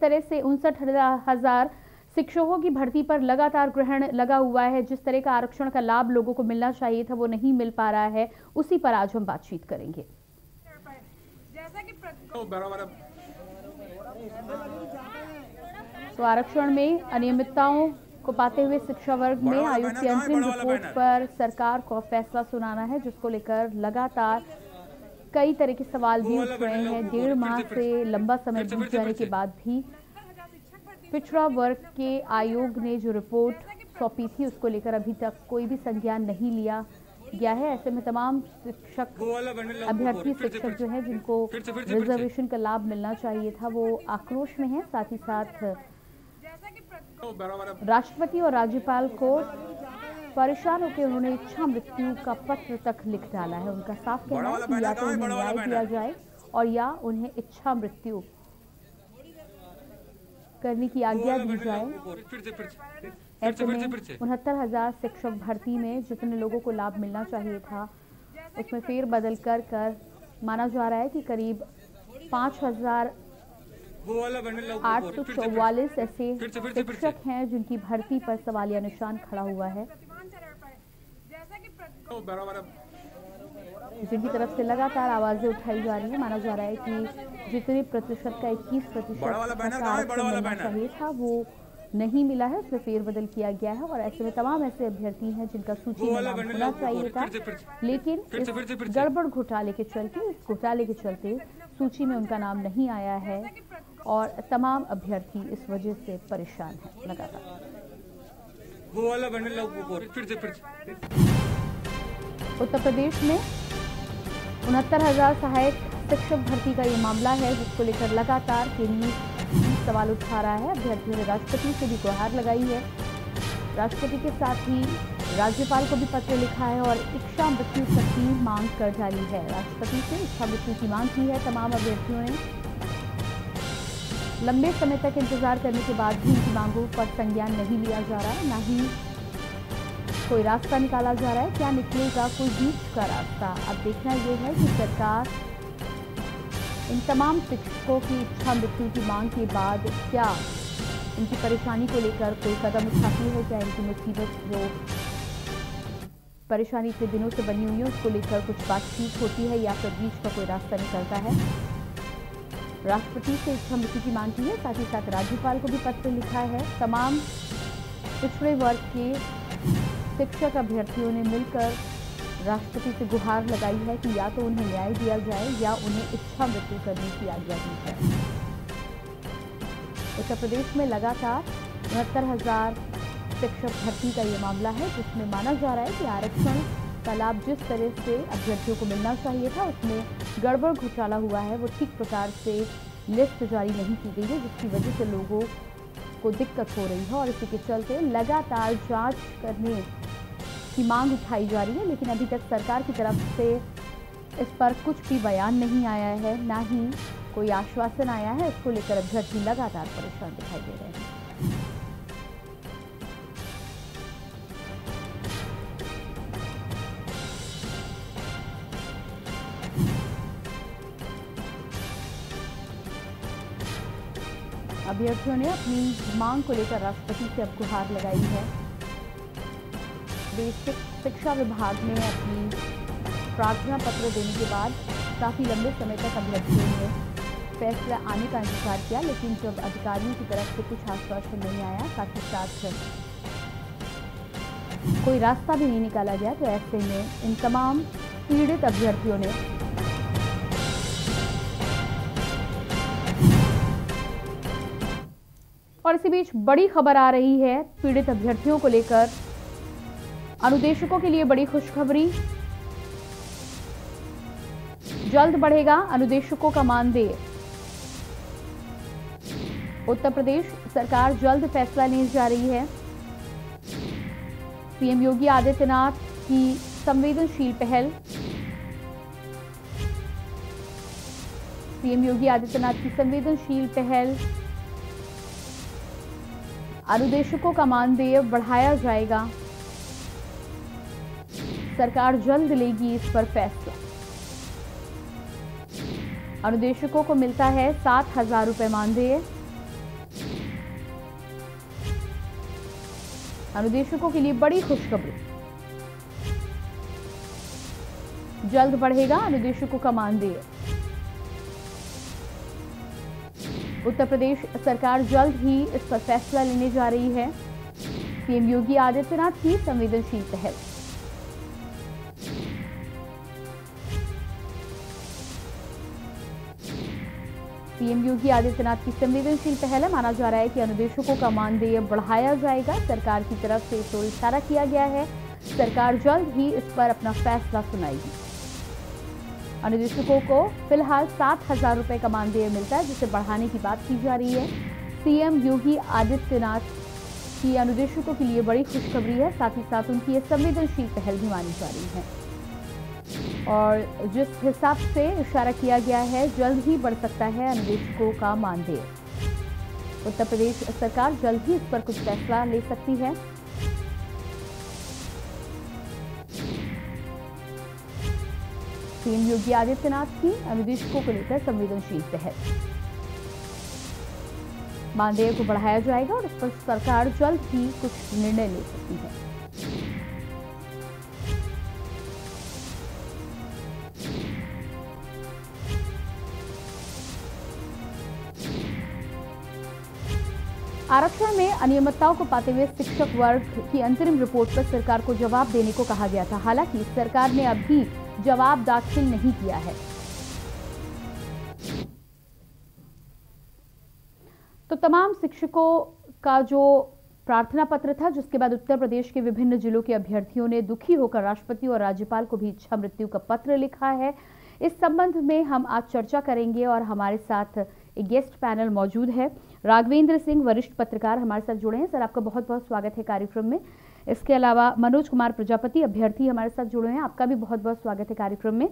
तरह से 59,000 शिक्षकों की भर्ती पर लगातार ग्रहण लगा हुआ है, जिस तरह का आरक्षण का लाभ लोगों को मिलना चाहिए था वो नहीं मिल पा रहा है, उसी पर आज हम बातचीत करेंगे। तो आरक्षण में अनियमितताओं को पाते हुए शिक्षा वर्ग में आयोग की अंतरिम रिपोर्ट पर सरकार को फैसला सुनाना है, जिसको लेकर लगातार कई तरह के सवाल भी उठ रहे हैं। 1.5 माह से लंबा समय बीत जाने के बाद भी पिछड़ा वर्ग के आयोग ने जो रिपोर्ट सौंपी थी उसको लेकर अभी तक कोई भी संज्ञान नहीं लिया गया है। ऐसे में तमाम शिक्षक अभ्यर्थी शिक्षक जो है जिनको रिजर्वेशन का लाभ मिलना चाहिए था वो आक्रोश में है। साथ ही साथ राष्ट्रपति और राज्यपाल को परेशान होकर उन्होंने इच्छा मृत्यु का पत्र तक लिख डाला है। उनका साफ कहना है कि या तो उन्हें न्याय दिया जाए और या उन्हें इच्छा मृत्यु करने की आज्ञा दी जाए। ऐसे में 69,000 शिक्षक भर्ती में जितने लोगों को लाभ मिलना चाहिए था उसमें फेरबदल कर माना जा रहा है कि करीब 5,844 ऐसे शिक्षक हैं जिनकी भर्ती पर सवालिया निशान खड़ा हुआ है, जिनकी तरफ से लगातार आवाजें उठाई जा रही है। माना जा रहा है कि जितने प्रतिशत का 21% आरक्षण मिलना चाहिए था वो नहीं मिला है, उसमें फेरबदल किया गया है। और ऐसे में तमाम ऐसे अभ्यर्थी हैं जिनका सूची में नाम होना चाहिए था, लेकिन इस गड़बड़ घोटाले के चलते सूची में उनका नाम नहीं आया है और तमाम अभ्यर्थी इस वजह से परेशान हैं लगातार। उत्तर प्रदेश में 69,000 सहायक शिक्षक भर्ती का ये मामला है, जिसको लेकर लगातार केंद्रीय सवाल उठा रहा है। अभ्यर्थियों ने राष्ट्रपति से भी गुहार लगाई है। राष्ट्रपति के साथ ही राज्यपाल को भी पत्र लिखा है और इच्छा मृत्यु तक की मांग कर डाली है। राष्ट्रपति से इच्छा मृत्यु की मांग की है तमाम अभ्यर्थियों ने। लंबे समय तक इंतजार करने के बाद भी इनकी मांगों पर संज्ञान नहीं लिया जा रहा है, ना ही कोई रास्ता निकाला जा रहा है। क्या निकलेगा कोई बीच का रास्ता? अब देखना यह है कि सरकार इन तमाम शिक्षकों की इच्छा मृत्यु की मांग के बाद क्या इनकी परेशानी को लेकर कोई कदम उठाती है, क्या इनकी मुसीबत जो परेशानी इतने दिनों से बनी हुई है उसको लेकर कुछ बातचीत होती है या फिर बीच का कोई रास्ता निकलता है। राष्ट्रपति से इच्छा मृत्यु की मांग की है, साथ ही साथ राज्यपाल को भी पत्र लिखा है। तमाम पिछड़े वर्ग के शिक्षक अभ्यर्थियों ने मिलकर राष्ट्रपति से गुहार लगाई है कि या तो उन्हें न्याय दिया जाए या उन्हें इच्छा मृत्यु करने की आज्ञा दी जाए। उत्तर प्रदेश में लगातार 69,000 शिक्षक भर्ती का ये मामला है, जिसमें माना जा रहा है कि आरक्षण का लाभ जिस तरह से अभ्यर्थियों को मिलना चाहिए था उसमें गड़बड़ घोटाला हुआ है। वो ठीक प्रकार से लिस्ट जारी नहीं की गई है, जिसकी वजह से लोगों को दिक्कत हो रही है और इसी के चलते लगातार जांच करने की मांग उठाई जा रही है। लेकिन अभी तक सरकार की तरफ से इस पर कुछ भी बयान नहीं आया है, ना ही कोई आश्वासन आया है। इसको लेकर अभ्यर्थी लगातार परेशान दिखाई दे रहे हैं। अभ्यर्थियों ने अपनी मांग को लेकर राष्ट्रपति से अब गुहार लगाई है। बेसिक शिक्षा विभाग ने अपनी प्रार्थना पत्र देने के बाद काफी लंबे समय तक अभ्यर्थियों ने फैसला आने का इंतजार किया, लेकिन जब अधिकारियों की तरफ से कुछ आश्वासन नहीं आया, साथ ही साथ कोई रास्ता भी नहीं निकाला गया, तो ऐसे में इन तमाम पीड़ित अभ्यर्थियों ने और इसी बीच बड़ी खबर आ रही है पीड़ित अभ्यर्थियों को लेकर। अनुदेशकों के लिए बड़ी खुशखबरी, जल्द बढ़ेगा अनुदेशकों का मानदेय। उत्तर प्रदेश सरकार जल्द फैसला लेने जा रही है। सीएम योगी आदित्यनाथ की संवेदनशील पहल। सीएम योगी आदित्यनाथ की संवेदनशील पहल, अनुदेशकों का मानदेय बढ़ाया जाएगा। सरकार जल्द लेगी इस पर फैसला। अनुदेशकों को मिलता है 7,000 रुपए मानदेय। अनुदेशकों के लिए बड़ी खुशखबरी, जल्द बढ़ेगा अनुदेशकों का मानदेय। उत्तर प्रदेश सरकार जल्द ही इस पर फैसला लेने जा रही है। सीएम योगी आदित्यनाथ की संवेदनशील पहल। सीएम योगी आदित्यनाथ की संवेदनशील पहल है। माना जा रहा है कि अनुदेशकों का मानदेय बढ़ाया जाएगा। सरकार की तरफ से इस ओर इशारा किया गया है। सरकार जल्द ही इस पर अपना फैसला सुनाएगी। अनुदेशकों को फिलहाल 7,000 रुपए का मानदेय मिलता है, जिसे बढ़ाने की बात की जा रही है। सीएम योगी आदित्यनाथ की अनुदेशकों के लिए बड़ी खुशखबरी है। साथ ही साथ उनकी ये संवेदनशील पहल भी मानी जा रही है और जिस हिसाब से इशारा किया गया है, जल्द ही बढ़ सकता है अनुदेशकों का मानदेय। उत्तर प्रदेश सरकार जल्द ही इस पर कुछ फैसला ले सकती है। सीएम योगी आदित्यनाथ की अनुदेशकों को लेकर संवेदनशील पहल। मानदेय को बढ़ाया जाएगा और इस पर सरकार जल्द ही कुछ निर्णय ले सकती है। आरक्षण में अनियमितताओं को पाते हुए शिक्षक वर्ग की अंतरिम रिपोर्ट पर सरकार को जवाब देने को कहा गया था। हालांकि सरकार ने अभी जवाब दाखिल नहीं किया है। तो तमाम शिक्षकों का जो प्रार्थना पत्र था, जिसके बाद उत्तर प्रदेश के विभिन्न जिलों के अभ्यर्थियों ने दुखी होकर राष्ट्रपति और राज्यपाल को भी इच्छा मृत्यु का पत्र लिखा है। इस संबंध में हम आज चर्चा करेंगे और हमारे साथ एक गेस्ट पैनल मौजूद है। राघवेंद्र सिंह वरिष्ठ पत्रकार हमारे साथ जुड़े हैं। सर, आपका बहुत बहुत स्वागत है कार्यक्रम में। इसके अलावा मनोज कुमार प्रजापति अभ्यर्थी हमारे साथ जुड़े हैं, आपका भी बहुत बहुत स्वागत है कार्यक्रम में।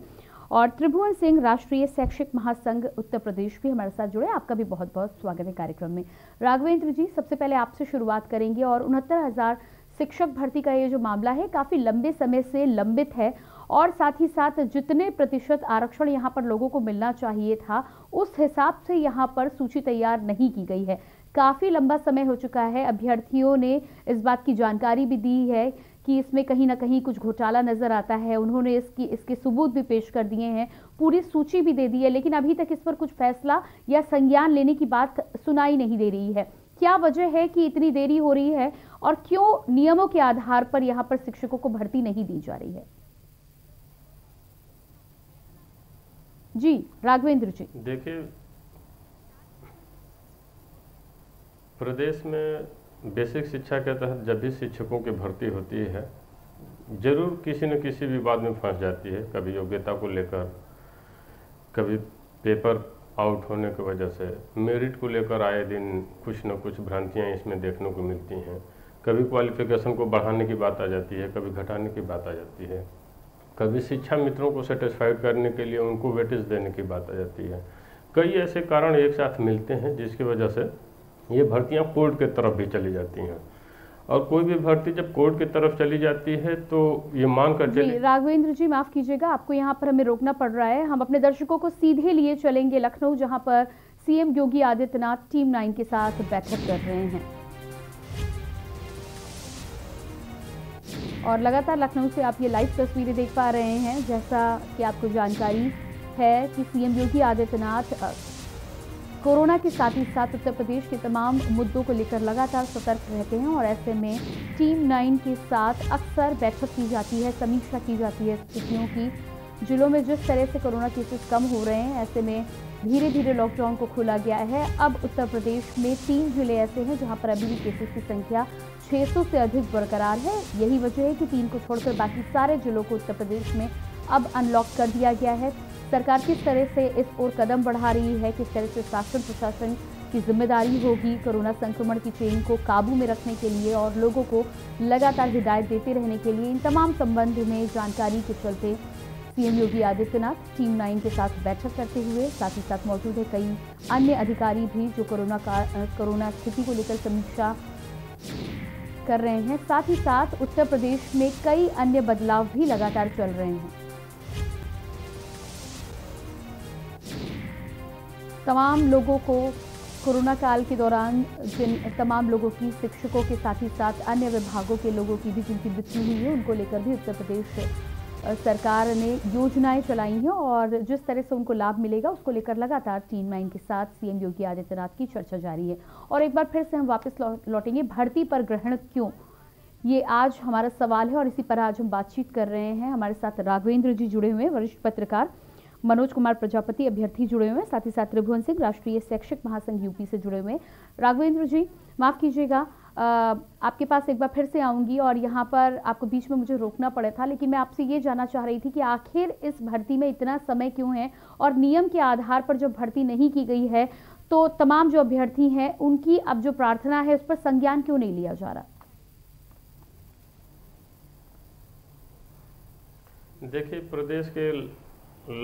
और त्रिभुवन सिंह राष्ट्रीय शैक्षिक महासंघ उत्तर प्रदेश भी हमारे साथ जुड़े, आपका भी बहुत बहुत स्वागत है कार्यक्रम में। राघवेंद्र जी, सबसे पहले आपसे शुरुआत करेंगे। और 69,000 शिक्षक भर्ती का ये जो मामला है काफी लंबे समय से लंबित है और साथ ही साथ जितने प्रतिशत आरक्षण यहाँ पर लोगों को मिलना चाहिए था, उस हिसाब से यहाँ पर सूची तैयार नहीं की गई है। काफी लंबा समय हो चुका है। अभ्यर्थियों ने इस बात की जानकारी भी दी है कि इसमें कहीं ना कहीं कुछ घोटाला नजर आता है। उन्होंने इसके सबूत भी पेश कर दिए हैं, पूरी सूची भी दे दी है, लेकिन अभी तक इस पर कुछ फैसला या संज्ञान लेने की बात सुनाई नहीं दे रही है। क्या वजह है कि इतनी देरी हो रही है और क्यों नियमों के आधार पर यहाँ पर शिक्षकों को भर्ती नहीं दी जा रही है? जी राघवेंद्र जी। देखिए, प्रदेश में बेसिक शिक्षा के तहत जब भी शिक्षकों की भर्ती होती है, जरूर किसी न किसी विवाद में फंस जाती है। कभी योग्यता को लेकर, कभी पेपर आउट होने की वजह से, मेरिट को लेकर आए दिन कुछ न कुछ भ्रांतियां इसमें देखने को मिलती हैं। कभी क्वालिफिकेशन को बढ़ाने की बात आ जाती है, कभी घटाने की बात आ जाती है, कभी शिक्षा मित्रों को सेटिस्फाइड करने के लिए उनको वेटेज देने की बात आ जाती है। कई ऐसे कारण एक साथ मिलते हैं जिसकी वजह से ये भर्तियां कोर्ट के तरफ भी चली जाती हैं। और कोई भी भर्ती जब कोर्ट की तरफ चली जाती है तो ये मान कर चलिए। राघवेंद्र जी, माफ कीजिएगा, आपको यहाँ पर हमें रोकना पड़ रहा है। हम अपने दर्शकों को सीधे लिए चलेंगे लखनऊ, जहाँ पर सीएम योगी आदित्यनाथ टीम 9 के साथ बैठक कर रहे हैं। और लगातार लखनऊ से आप ये लाइव तस्वीरें देख पा रहे हैं। जैसा कि आपको जानकारी है कि सीएम योगी आदित्यनाथ कोरोना के साथ ही साथ उत्तर प्रदेश के तमाम मुद्दों को लेकर लगातार सतर्क रहते हैं और ऐसे में टीम 9 के साथ अक्सर बैठक की जाती है, समीक्षा की जाती है स्थितियों की। जिलों में जिस तरह से कोरोना केसेस कम हो रहे हैं, ऐसे में धीरे धीरे लॉकडाउन को खोला गया है। अब उत्तर प्रदेश में 3 जिले ऐसे हैं जहां पर अभी भी केसेस की संख्या 600 से अधिक बरकरार है। यही वजह है कि 3 को छोड़कर बाकी सारे जिलों को उत्तर प्रदेश में अब अनलॉक कर दिया गया है। सरकार किस तरह से इस ओर कदम बढ़ा रही है, किस तरह से शासन प्रशासन की जिम्मेदारी होगी कोरोना संक्रमण की चेन को काबू में रखने के लिए और लोगों को लगातार हिदायत देते रहने के लिए, इन तमाम संबंध में जानकारी के चलते सीएम योगी आदित्यनाथ टीम 9 के साथ बैठक करते हुए साथ ही साथ मौजूद है कई अन्य अधिकारी भी जो कोरोना स्थिति को लेकर समीक्षा कर रहे हैं। साथ ही साथ उत्तर प्रदेश में कई अन्य बदलाव भी लगातार चल रहे हैं। तमाम लोगों को कोरोना काल के दौरान जिन तमाम लोगों की, शिक्षकों के साथ ही साथ अन्य विभागों के लोगों की भी जिनकी मृत्यु हुई है, उनको लेकर भी उत्तर प्रदेश सरकार ने योजनाएं चलाई हैं और जिस तरह से उनको लाभ मिलेगा उसको लेकर लगातार टीम 9 के साथ सीएम योगी आदित्यनाथ की चर्चा जारी है। और एक बार फिर से हम वापस लौटेंगे भर्ती पर ग्रहण क्यों, ये आज हमारा सवाल है और इसी पर आज हम बातचीत कर रहे हैं। हमारे साथ राघवेंद्र जी जुड़े हुए हैं, वरिष्ठ पत्रकार, मनोज कुमार प्रजापति अभ्यर्थी जुड़े हुए हैं, साथ ही साथ त्रिभुवन सिंह राष्ट्रीय शैक्षिक महासंघ यूपी से जुड़े हुए हैं। राघवेंद्र जी माफ कीजिएगा, आपके पास एक बार फिर से आऊंगी और यहाँ पर आपको बीच में मुझे रोकना पड़ा था, लेकिन मैं आपसे ये जानना चाह रही थी कि आखिर इस भर्ती में इतना समय क्यों है और नियम के आधार पर जब भर्ती नहीं की गई है तो तमाम जो अभ्यर्थी हैं उनकी अब जो प्रार्थना है उस पर संज्ञान क्यों नहीं लिया जा रहा? देखिए, प्रदेश के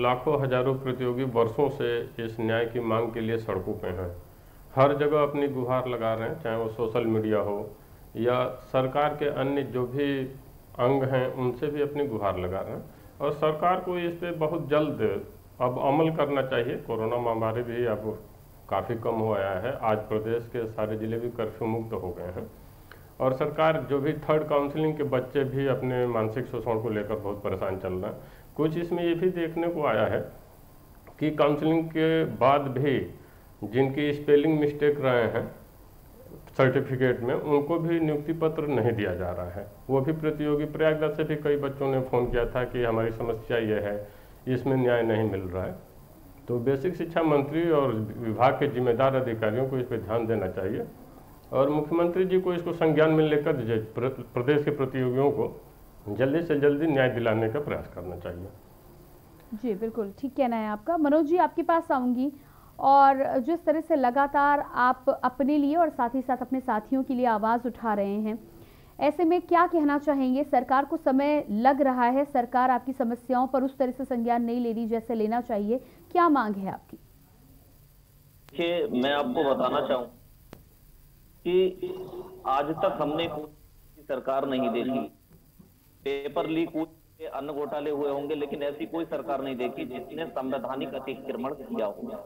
लाखों हजारों प्रतियोगी वर्षों से इस न्याय की मांग के लिए सड़कों पे हैं। हर जगह अपनी गुहार लगा रहे हैं, चाहे वो सोशल मीडिया हो या सरकार के अन्य जो भी अंग हैं उनसे भी अपनी गुहार लगा रहे हैं। और सरकार को इस पे बहुत जल्द अब अमल करना चाहिए। कोरोना महामारी भी अब काफ़ी कम हो आया है, आज प्रदेश के सारे जिले भी कर्फ्यू मुक्त हो गए हैं। और सरकार जो भी थर्ड काउंसलिंग के बच्चे भी अपने मानसिक शोषण को लेकर बहुत परेशान चल रहे हैं। कुछ इसमें ये भी देखने को आया है कि काउंसलिंग के बाद भी जिनकी स्पेलिंग मिस्टेक रहे हैं सर्टिफिकेट में, उनको भी नियुक्ति पत्र नहीं दिया जा रहा है। वो भी प्रतियोगी, प्रयागराज से भी कई बच्चों ने फ़ोन किया था कि हमारी समस्या ये है, इसमें न्याय नहीं मिल रहा है। तो बेसिक शिक्षा मंत्री और विभाग के जिम्मेदार अधिकारियों को इस पर ध्यान देना चाहिए और मुख्यमंत्री जी को इसको संज्ञान में लेकर प्रदेश के प्रतियोगियों को जल्दी से जल्दी न्याय दिलाने का प्रयास करना चाहिए। जी बिल्कुल ठीक कहना है आपका। मनोज जी आपके पास आऊंगी, और जिस तरह से लगातार आप अपने लिए और साथ ही साथ अपने साथियों के लिए आवाज़ उठा रहे हैं, ऐसे में क्या कहना चाहेंगे? सरकार को समय लग रहा है, सरकार आपकी समस्याओं पर उस तरह से संज्ञान नहीं ले रही जैसे लेना चाहिए, क्या मांग है आपकी? देखिए, मैं आपको बताना चाहूँ कि आज तक हमने कोई सरकार नहीं देखी। पेपर लीक हुए, अन्य घोटाले हुए होंगे, लेकिन ऐसी कोई सरकार नहीं देखी जिसने संवैधानिक अतिक्रमण किया होगा।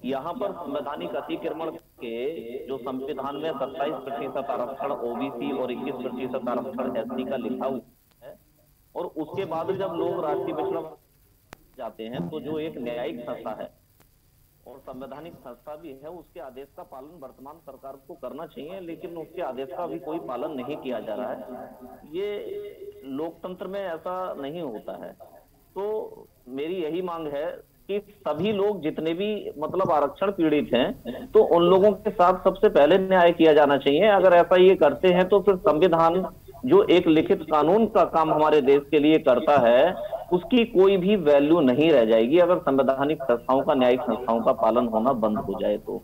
यहाँ पर संवैधानिक अतिक्रमण के जो संविधान में 27% आरक्षण ओबीसी और 21% आरक्षण एससी का लिखा हुआ है, और उसके बाद जब लोग राष्ट्रीय पिछड़ा जाते हैं तो जो एक न्यायिक संस्था है और संवैधानिक संस्था भी है, उसके आदेश का पालन वर्तमान सरकार को करना चाहिए, लेकिन उसके आदेश का भी कोई पालन नहीं किया जा रहा है। ये लोकतंत्र में ऐसा नहीं होता है। तो मेरी यही मांग है कि सभी लोग जितने भी मतलब आरक्षण पीड़ित हैं, तो उन लोगों के साथ सबसे पहले न्याय किया जाना चाहिए। अगर ऐसा ये करते हैं तो फिर संविधान जो एक लिखित कानून का काम हमारे देश के लिए करता है, उसकी कोई भी वैल्यू नहीं रह जाएगी अगर संवैधानिक संस्थाओं का, न्यायिक संस्थाओं का पालन होना बंद हो जाए। तो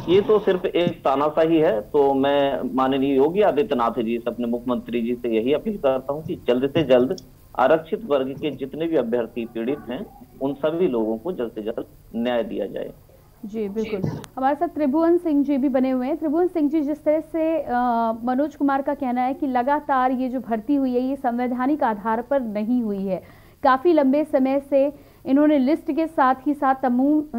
ये तो सिर्फ एक तानाशाही है। तो मैं माननीय योगी आदित्यनाथ जी से, अपने मुख्यमंत्री जी से यही अपील करता हूँ कि जल्द से जल्द आरक्षित वर्ग के जितने भी अभ्यर्थी पीड़ित हैं, उन सभी लोगों को जल्द से जल्द न्याय दिया जाए। जी बिल्कुल। हमारे साथ त्रिभुवन सिंह जी भी बने हुए हैं। त्रिभुवन सिंह जी, जिस तरह से मनोज कुमार का कहना है कि लगातार ये जो भर्ती हुई है ये संवैधानिक आधार पर नहीं हुई है, काफ़ी लंबे समय से इन्होंने लिस्ट के साथ ही साथ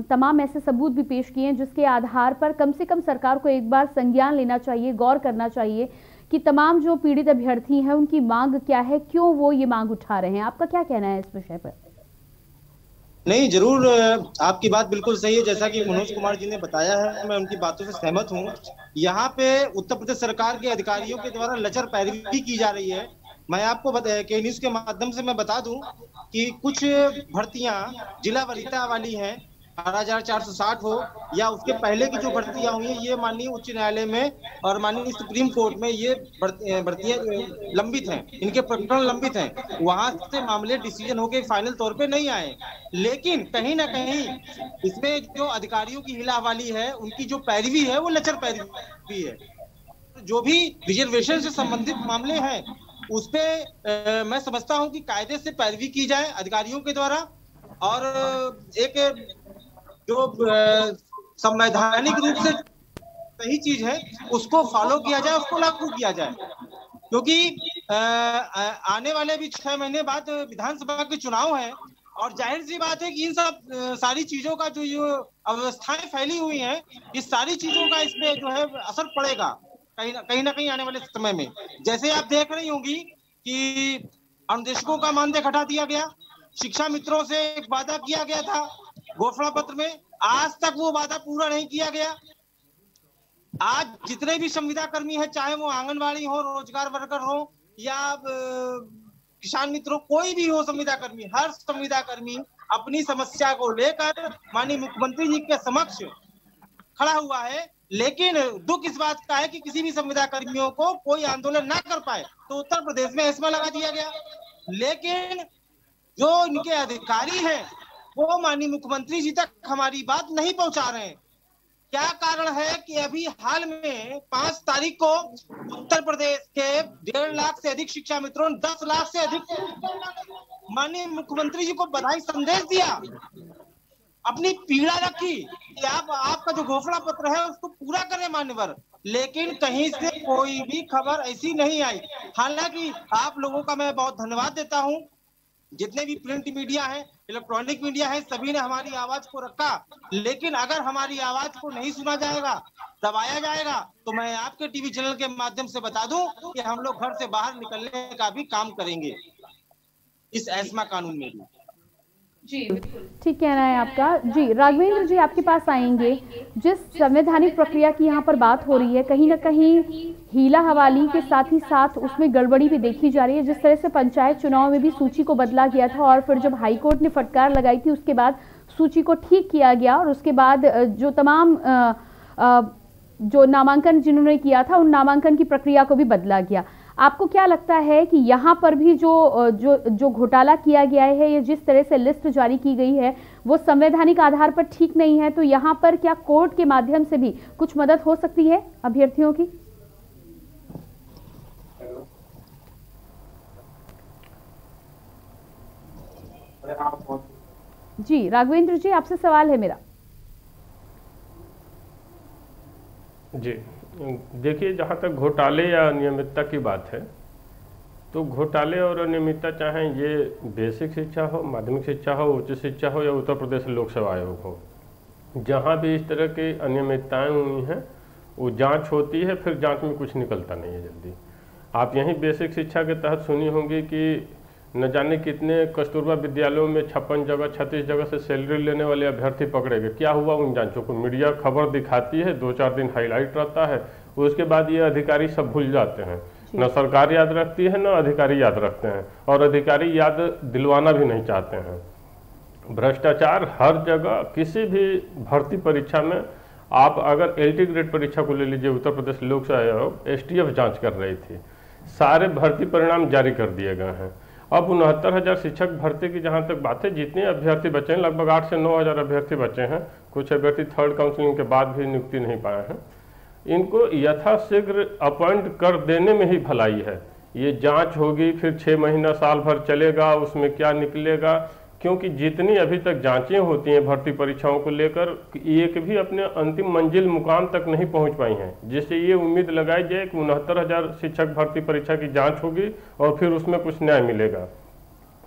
तमाम ऐसे सबूत भी पेश किए हैं जिसके आधार पर कम से कम सरकार को एक बार संज्ञान लेना चाहिए, गौर करना चाहिए कि तमाम जो पीड़ित अभ्यर्थी हैं उनकी मांग क्या है, क्यों वो ये मांग उठा रहे हैं। आपका क्या कहना है इस विषय पर? नहीं, जरूर आपकी बात बिल्कुल सही है। जैसा कि मनोज कुमार जी ने बताया है, मैं उनकी बातों से सहमत हूँ। यहाँ पे उत्तर प्रदेश सरकार के अधिकारियों के द्वारा लचर पैरवी की जा रही है। मैं आपको के न्यूज के माध्यम से मैं बता दूं कि कुछ भर्तियां जिला वरीयता वाली हैं, 18,460 हो या उसके पहले की जो भर्तियां हुई हैं, ये माननीय उच्च न्यायालय में और माननीय सुप्रीम कोर्ट में ये भर्तियां लंबित हैं, इनके प्रकरण लंबित हैं। वहां से मामले डिसीजन होके फाइनल तौर पे नहीं आए, लेकिन कहीं ना कहीं इसमें जो अधिकारियों की हिलाहवाली है, उनकी जो पैरवी है वो लचर पैरवी है। जो भी रिजर्वेशन से संबंधित मामले हैं उस पे मैं समझता हूं कि कायदे से पैरवी की जाए अधिकारियों के द्वारा, और एक जो संवैधानिक रूप से सही चीज है उसको फॉलो किया जाए, उसको लागू किया जाए। क्योंकि आने वाले भी 6 महीने बाद विधानसभा के चुनाव है और जाहिर सी बात है कि इन सब सारी चीजों का जो अव्यवस्थाएं फैली हुई हैं, इस सारी चीजों का इसमें जो है असर पड़ेगा कहीं ना कहीं आने वाले समय में। जैसे आप देख रही होंगी कि अनुदेशकों का मानदेय घटा दिया गया, शिक्षा मित्रों से एक वादा किया गया था घोषणा पत्र में, आज तक वो वादा पूरा नहीं किया गया। आज जितने भी संविदा कर्मी है, चाहे वो आंगनबाड़ी हो, रोजगार वर्कर हो या किसान मित्रों, कोई भी हो संविदा कर्मी, हर संविदा कर्मी अपनी समस्या को लेकर माननीय मुख्यमंत्री जी के समक्ष खड़ा हुआ है। लेकिन दुख इस बात का है कि किसी भी संविदा कर्मियों को कोई आंदोलन ना कर पाए, तो उत्तर प्रदेश में एस्मा लगा दिया गया। लेकिन जो इनके अधिकारी हैं वो माननीय मुख्यमंत्री जी तक हमारी बात नहीं पहुंचा रहे हैं। क्या कारण है कि अभी हाल में 5 तारीख को उत्तर प्रदेश के 1.5 लाख से अधिक शिक्षा मित्रों ने 10 लाख से अधिक माननीय मुख्यमंत्री जी को बधाई संदेश दिया, अपनी पीड़ा रखी कि आपका जो घोषणा पत्र है उसको पूरा करें मान्यवर। लेकिन कहीं से कोई भी खबर ऐसी नहीं आई। हालांकि आप लोगों का मैं बहुत धन्यवाद देता हूं, जितने भी प्रिंट मीडिया है, इलेक्ट्रॉनिक मीडिया है, सभी ने हमारी आवाज को रखा। लेकिन अगर हमारी आवाज को नहीं सुना जाएगा, दबाया जाएगा, तो मैं आपके टीवी चैनल के माध्यम से बता दूं कि हम लोग घर से बाहर निकलने का भी काम करेंगे इस एस्मा कानून में भी। जी ठीक कहना है आपका। जी राघवेंद्र जी आपके पास आएंगे। जिस संवैधानिक प्रक्रिया की यहाँ पर बात हो रही है, कहीं ना कहीं हीला हवाली के साथ ही साथ उसमें गड़बड़ी भी देखी जा रही है। जिस तरह से पंचायत चुनाव में भी सूची को बदला गया था और फिर जब हाईकोर्ट ने फटकार लगाई थी उसके बाद सूची को ठीक किया गया और उसके बाद जो तमाम जो नामांकन जिन्होंने किया था उन नामांकन की प्रक्रिया को भी बदला गया। आपको क्या लगता है कि यहाँ पर भी जो घोटाला किया गया है, ये जिस तरह से लिस्ट जारी की गई है वो संवैधानिक आधार पर ठीक नहीं है, तो यहाँ पर क्या कोर्ट के माध्यम से भी कुछ मदद हो सकती है अभ्यर्थियों की? जी राघवेंद्र जी आपसे सवाल है मेरा। जी देखिए, जहाँ तक घोटाले या अनियमितता की बात है, तो घोटाले और अनियमितता चाहे ये बेसिक शिक्षा हो, माध्यमिक शिक्षा हो, उच्च शिक्षा हो या उत्तर प्रदेश लोक सेवा आयोग हो, जहाँ भी इस तरह की अनियमितताएं हुई हैं वो जांच होती है, फिर जांच में कुछ निकलता नहीं है जल्दी। आप यहीं बेसिक शिक्षा के तहत सुनी होंगी कि न जाने कितने कस्तूरबा विद्यालयों में 56 जगह 36 जगह से सैलरी लेने वाले अभ्यर्थी पकड़े गए। क्या हुआ उन जांचों को? मीडिया खबर दिखाती है, 2-4 दिन हाईलाइट रहता है, उसके बाद ये अधिकारी सब भूल जाते हैं। न सरकार याद रखती है, न अधिकारी याद रखते हैं, और अधिकारी याद दिलवाना भी नहीं चाहते हैं। भ्रष्टाचार हर जगह, किसी भी भर्ती परीक्षा में आप अगर LT ग्रेड परीक्षा को ले लीजिए, उत्तर प्रदेश लोक सेवा आयोग STF जाँच कर रही थी, सारे भर्ती परिणाम जारी कर दिए गए हैं। अब 69,000 शिक्षक भर्ती की जहाँ तक बात है, जितने अभ्यर्थी बचे हैं, लगभग 8 से 9 हज़ार अभ्यर्थी बचे हैं। कुछ अभ्यर्थी थर्ड काउंसलिंग के बाद भी नियुक्ति नहीं पाए हैं। इनको यथाशीघ्र अपॉइंट कर देने में ही भलाई है। ये जांच होगी, फिर 6 महीना साल भर चलेगा, उसमें क्या निकलेगा? क्योंकि जितनी अभी तक जांचें होती हैं भर्ती परीक्षाओं को लेकर, एक भी अपने अंतिम मंजिल मुकाम तक नहीं पहुंच पाई हैं, जिससे ये उम्मीद लगाई जाए कि 69,000 शिक्षक भर्ती परीक्षा की जांच होगी और फिर उसमें कुछ न्याय मिलेगा।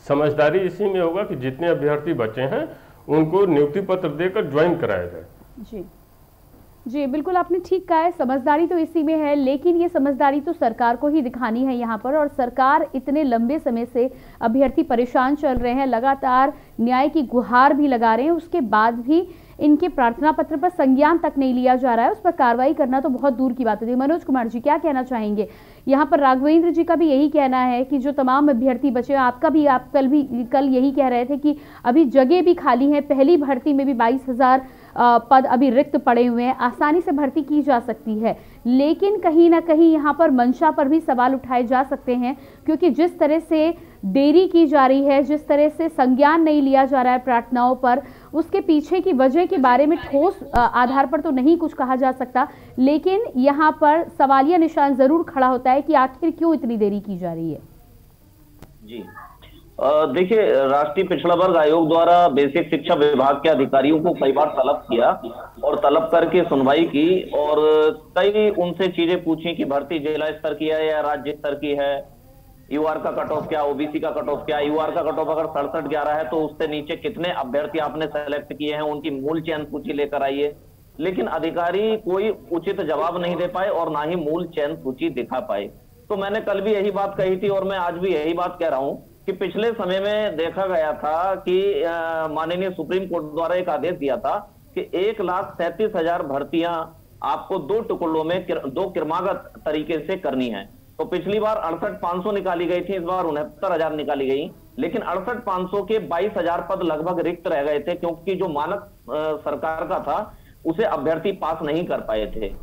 समझदारी इसी में होगा कि जितने अभ्यर्थी बचे हैं उनको नियुक्ति पत्र देकर ज्वाइन कराया जाए। जी बिल्कुल आपने ठीक कहा है, समझदारी तो इसी में है, लेकिन ये समझदारी तो सरकार को ही दिखानी है यहाँ पर। और सरकार इतने लंबे समय से अभ्यर्थी परेशान चल रहे हैं, लगातार न्याय की गुहार भी लगा रहे हैं, उसके बाद भी इनके प्रार्थना पत्र पर संज्ञान तक नहीं लिया जा रहा है, उस पर कार्रवाई करना तो बहुत दूर की बात होती है। मनोज कुमार जी क्या कहना चाहेंगे? यहाँ पर राघवेंद्र जी का भी यही कहना है कि जो तमाम अभ्यर्थी बचे, आपका भी, आप कल यही कह रहे थे कि अभी जगह भी खाली है, पहली भर्ती में भी 22,000 पद अभी रिक्त पड़े हुए हैं, आसानी से भर्ती की जा सकती है। लेकिन कहीं ना कहीं यहाँ पर मंशा पर भी सवाल उठाए जा सकते हैं, क्योंकि जिस तरह से देरी की जा रही है, जिस तरह से संज्ञान नहीं लिया जा रहा है प्रार्थनाओं पर, उसके पीछे की वजह के बारे में ठोस आधार पर तो नहीं कुछ कहा जा सकता, लेकिन यहाँ पर सवालिया निशान जरूर खड़ा होता है कि आखिर क्यों इतनी देरी की जा रही है। जी देखिए, राष्ट्रीय पिछड़ा वर्ग आयोग द्वारा बेसिक शिक्षा विभाग के अधिकारियों को कई बार तलब किया और तलब करके सुनवाई की और कई उनसे चीजें पूछी कि भर्ती जिला स्तर की है या राज्य स्तर की है, यूआर का कट ऑफ क्या, ओबीसी का कट ऑफ क्या। यूआर का कट ऑफ अगर 67-11 है तो उससे नीचे कितने अभ्यर्थी आपने सेलेक्ट किए हैं, उनकी मूल चयन सूची लेकर आइए। लेकिन अधिकारी कोई उचित जवाब नहीं दे पाए और ना ही मूल चयन सूची दिखा पाए। तो मैंने कल भी यही बात कही थी और मैं आज भी यही बात कह रहा हूं कि पिछले समय में देखा गया था कि माननीय सुप्रीम कोर्ट द्वारा एक आदेश दिया था कि 1,37,000 भर्तियां आपको 2 टुकड़ों में 2 क्रमागत तरीके से करनी है। तो पिछली बार 68,500 निकाली गई थी, इस बार 69,000 निकाली गई, लेकिन 68,500 के 22,000 पद लगभग रिक्त रह गए थे, क्योंकि जो मानक सरकार का था उसे अभ्यर्थी पास नहीं कर पाए थे।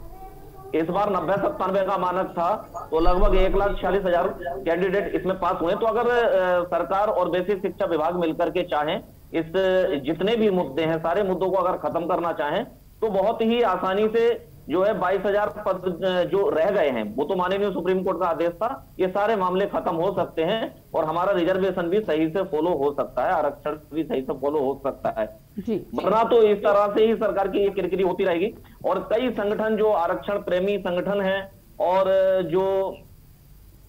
इस बार 90-97 का मानक था, तो लगभग 1,46,000 कैंडिडेट इसमें पास हुए। तो अगर सरकार और बेसिक शिक्षा विभाग मिलकर के चाहें, इस जितने भी मुद्दे हैं सारे मुद्दों को अगर खत्म करना चाहें तो बहुत ही आसानी से जो है 22,000 पद जो रह गए हैं, वो तो माननीय सुप्रीम कोर्ट का आदेश था, ये सारे मामले खत्म हो सकते हैं और हमारा रिजर्वेशन भी सही से फॉलो हो सकता है, आरक्षण भी सही से फॉलो हो सकता है। वरना तो इस तरह से ही सरकार की ये किरकिरी होती रहेगी। और कई संगठन जो आरक्षण प्रेमी संगठन है और जो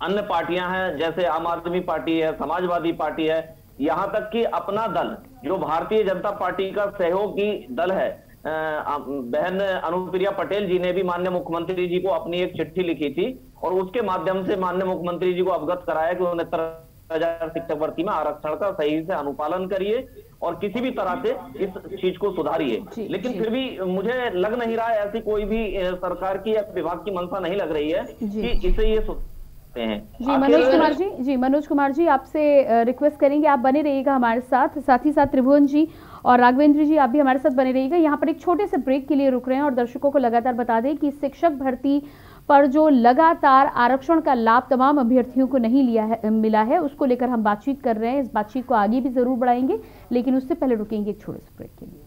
अन्य पार्टियां हैं, जैसे आम आदमी पार्टी है, समाजवादी पार्टी है, यहां तक कि अपना दल जो भारतीय जनता पार्टी का सहयोगी दल है, बहन अनुप्रिया पटेल जी ने भी माननीय मुख्यमंत्री जी को अपनी एक चिट्ठी लिखी थी और उसके माध्यम से माननीय मुख्यमंत्री जी को अवगत कराया कि 69,000 शिक्षक भर्ती में आरक्षण का सही से अनुपालन करिए और किसी भी तरह से इस चीज को सुधारिए। लेकिन फिर भी मुझे लग नहीं रहा है, ऐसी कोई भी सरकार की या विभाग की मंशा नहीं लग रही है कि इसे ये हैं। जी मनोज कुमार जी आपसे रिक्वेस्ट करेंगे आप बने रहिएगा हमारे साथ, साथ ही साथ त्रिभुवन जी और राघवेंद्र जी आप भी हमारे साथ बने रहिएगा। यहाँ पर एक छोटे से ब्रेक के लिए रुक रहे हैं और दर्शकों को लगातार बता दें कि शिक्षक भर्ती पर जो लगातार आरक्षण का लाभ तमाम अभ्यर्थियों को नहीं मिला है, उसको लेकर हम बातचीत कर रहे हैं। इस बातचीत को आगे भी जरूर बढ़ाएंगे, लेकिन उससे पहले रुकेंगे एक छोटे से ब्रेक के लिए।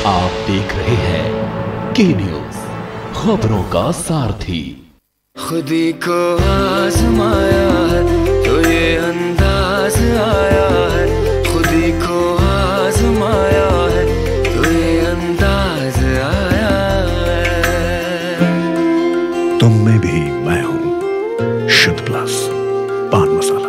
आप देख रहे हैं के न्यूज, खबरों का सारथी। खुदी को आजमाया है तो ये अंदाज आया है, खुदी को आजमाया है तो ये अंदाज आया है। तुम में भी मैं हूं, शुद्ध प्लस पान मसाला।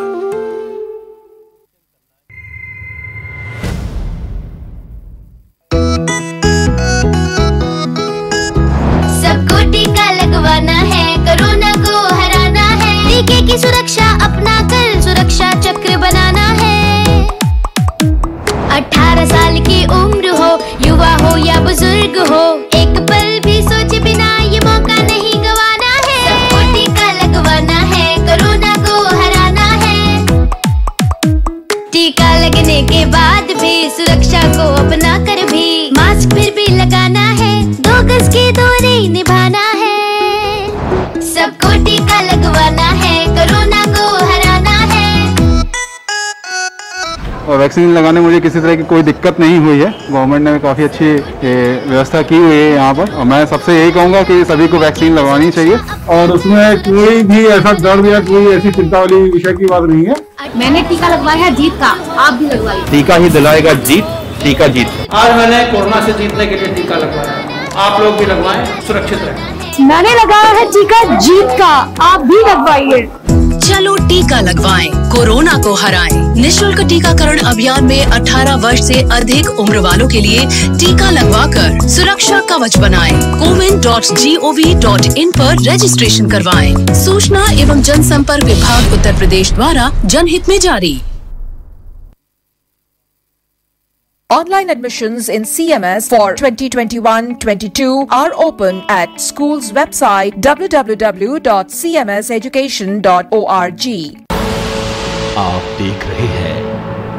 की सुरक्षा अपना कर सुरक्षा चक्र बनाना है। 18 साल की उम्र हो, युवा हो या बुजुर्ग हो, एक पल भी सोचे बिना ये मौका नहीं गंवाना है। सबको टीका लगवाना है, कोरोना को हराना है। टीका लगने के बाद भी सुरक्षा को अपना कर भी मास्क फिर भी लगाना है, 2 गज की दूरी निभाना है। सबको टीका लगवाना है, कोरोना को हराना है। और वैक्सीन लगाने में मुझे किसी तरह की कोई दिक्कत नहीं हुई है। गवर्नमेंट ने काफ़ी अच्छी व्यवस्था की हुई है यहाँ पर, और मैं सबसे यही कहूँगा कि सभी को वैक्सीन लगवानी चाहिए और उसमें कोई भी ऐसा डर या कोई ऐसी चिंता वाली विषय की बात नहीं है। मैंने टीका लगवाया है जीत का, आप भी लगवाइए। टीका ही दिलाएगा जीत, टीका जीत। आज मैंने कोरोना से जीतने के लिए टीका लगवाया, आप लोग भी लगवाएं, सुरक्षित रहें। मैंने लगाया है टीका जीत का, आप भी लगवाइए। चलो टीका लगवाएं, कोरोना को हराएं। निःशुल्क टीकाकरण अभियान में 18 वर्ष से अधिक उम्र वालों के लिए टीका लगवाकर सुरक्षा कवच बनाएं। comin.gov.in पर रजिस्ट्रेशन करवाएं। सूचना एवं जनसंपर्क विभाग उत्तर प्रदेश द्वारा जनहित में जारी। Online admissions in CMS for 2021-22 are open at school's website www.cmseducation.org. आप देख रहे हैं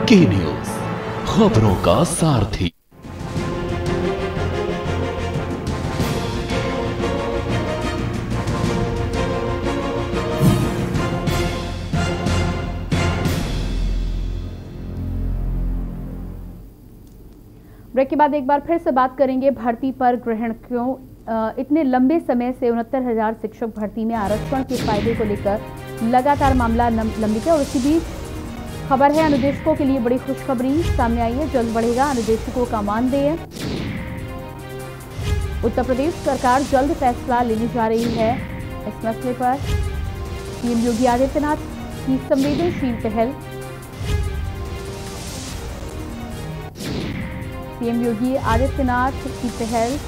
के न्यूज, खबरों का सारथी। ब्रेक के बाद एक बार फिर से बात करेंगे भर्ती पर ग्रहण क्यों इतने लंबे समय से 69,000 शिक्षक भर्ती में आरक्षण के फायदे को लेकर लगातार मामला लंबित है और इसी बीच खबर है अनुदेशकों के लिए बड़ी खुशखबरी सामने आई है। जल्द बढ़ेगा अनुदेशकों का मानदेय। उत्तर प्रदेश सरकार जल्द फैसला लेने जा रही है इस मसले पर। सीएम योगी आदित्यनाथ की संवेदनशील पहल। सीएम योगी आदित्यनाथ की पहल,